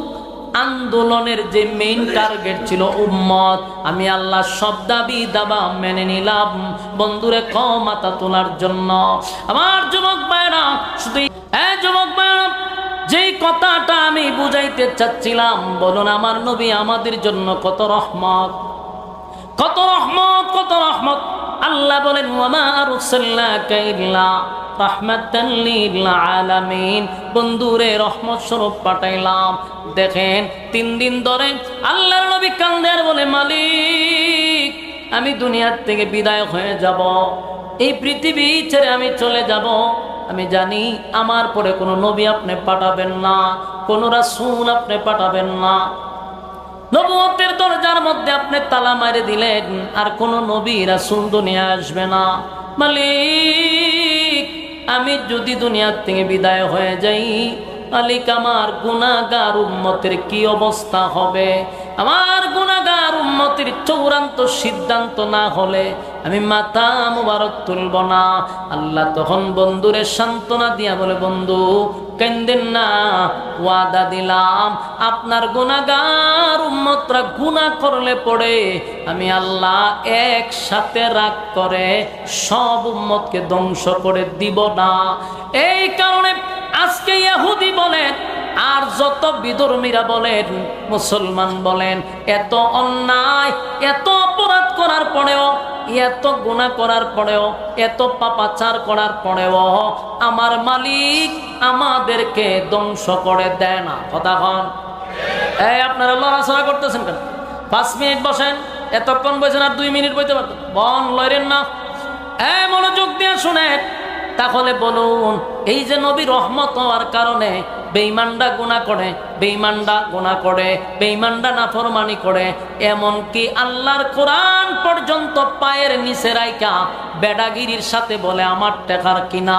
আন্দোলনের যে মেইন টার্গেট ছিল উম্মত, আমি আল্লাহ সব দাবি দাবা মেনে নিলাম বন্ধুরে মাথা তোলার জন্য। আমার যুবক ভাইরা, শুধু যুবক ভাইরা, যেই কথাটা আমি বুঝাইতে চাচ্ছিলাম, বলুন আমার নবী আমাদের জন্য কত রহমত, কত রহমত, কত রহমত। আল্লাহ বলেন, ওয়ামা আরসালনাকা ইল্লা রাহমাতাল লিল আলামিন, বন্ধুরে রহমত স্বরূপ পাঠাইলাম। দেখেন 3 দিন ধরে আল্লাহর নবী কান্দে আর বলে, মালিক আমি দুনিয়ার থেকে বিদায় হয়ে যাব, এই পৃথিবী ছেড়ে আমি চলে যাব। আমি জানি আমার পরে কোনো নবী আপনি পাঠাবেন না, কোনো রাসূল আপনি পাঠাবেন না, নবুয়তের দরজার মধ্যে আপনি তালা মারে দিলেন, আর কোনো নবী রাসূল দুনিয়া আসবে না। মালিক আমি যদি দুনিয়ার থেকে বিদায় হয়ে যাই, মালিক আমার গুনাহগার উম্মতের কি অবস্থা হবে? আমার গুনাহগার উম্মতের চূড়ান্ত সিদ্ধান্ত না হলে আমি মাথা মুবারক তুলব না। আল্লাহ তখন বন্ধুরে সান্ত্বনা দিয়া বলে, বন্ধু কান্দেন না, ওয়াদা দিলাম আপনার গুনাহগার উম্মতরা গুনাহ করলে পড়ে আমি আল্লাহ একসাথে রাগ করে সব উম্মতকে ধ্বংস করে দিব না। এই কারণে আজকে ইহুদি বলেন আর যত বিধর্মীরা বলেন, মুসলমান বলেন, এত অন্যায়, এত অপরাধ করার পরেও, এত গুনাহ করার পরেও, এত পাপাচার করার পরেও আমার মালিক আমাদেরকে ধ্বংস করে দেয় না। কথা কন, এই আপনারা লড়াচড়া করতেছেন কেন? 5 মিনিট বসেন, এতক্ষণ বসেন, আর 2 মিনিট বইতে পারতেন, বন লড়েন না। মনোযোগ দিয়ে শুনেন। তাহলে বলুন, এই যে নবী রহমত হওয়ার কারণে বেঈমানরা গুনাহ করে, বেঈমানরা গুনাহ করে, বেঈমানরা নাফরমানি করে, এমনকি আল্লাহর কোরআন পর্যন্ত পায়ের নিচে রাইখা বেডাগিরির সাথে বলে, আমার টাকার কিনা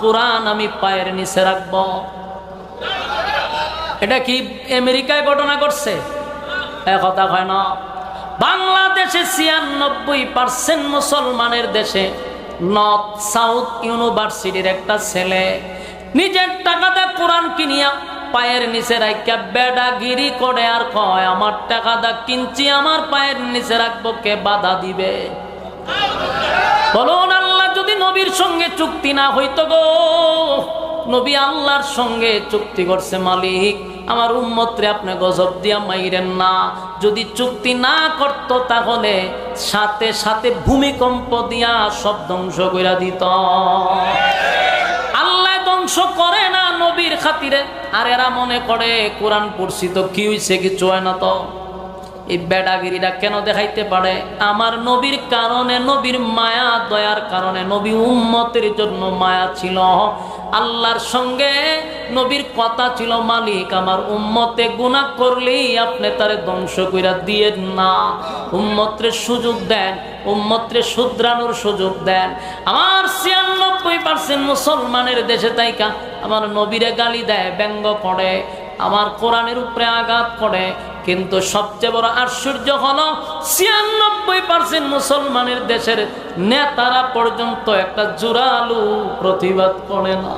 কোরআন আমি পায়ের নিচে রাখবো। এটা কি আমেরিকায় ঘটনা ঘটছে? কথা হয় না। বাংলাদেশে 96% মুসলমানের দেশে নর্থ সাউথ ইউনিভার্সিটির একটা ছেলে নিজের টাকাতে কোরআন কিনিয়া পায়ের নিচে রাখা বেডাগিরি করে আর কয়, আমার টাকাটা কিনছি, আমার পায়ের নিচে রাখবো, কে বাধা দিবে? বলুন, আল্লাহ যদি নবীর সঙ্গে চুক্তি না হইতো গো, নবী আল্লাহর সঙ্গে চুক্তি করছে, মালিক আমার উম্মতরে আপনি গজব দিয়া মাইরেন না। যদি চুক্তি না করত তাহলে সাথে সাথে ভূমিকম্প দিয়া সব ধ্বংস কইরা দিত। আল্লাহ ধ্বংস করে না নবীর খাতিরে। আর এরা মনে করে কোরআন পড়ছি তো কি হইছে, কিছু হয় না। তো এই বেডাগিরিরা কেন দেখাইতে পারে? আমার নবীর কারণে, নবীর মায়া দয়ার কারণে, নবী উম্মতের জন্য মায়া ছিল। আল্লাহর সঙ্গে নবীর কথা ছিল, মালিক আমার উম্মতে গুনাহ করলেই আপনি তারে ধ্বংস কইরা দিয়েন না, উম্মতরে সুযোগ দেন, উম্মতরে শুধরানোর সুযোগ দেন। আমার 96% মুসলমানের দেশে তাইকা আমার নবীরে গালি দেয়, ব্যঙ্গ করে, আমার কোরআনের উপরে আঘাত করে। কিন্তু সবচেয়ে বড় আশ্চর্য হলো 96% মুসলমানের দেশের নেতারা পর্যন্ত একটা জোরালো প্রতিবাদ করে না।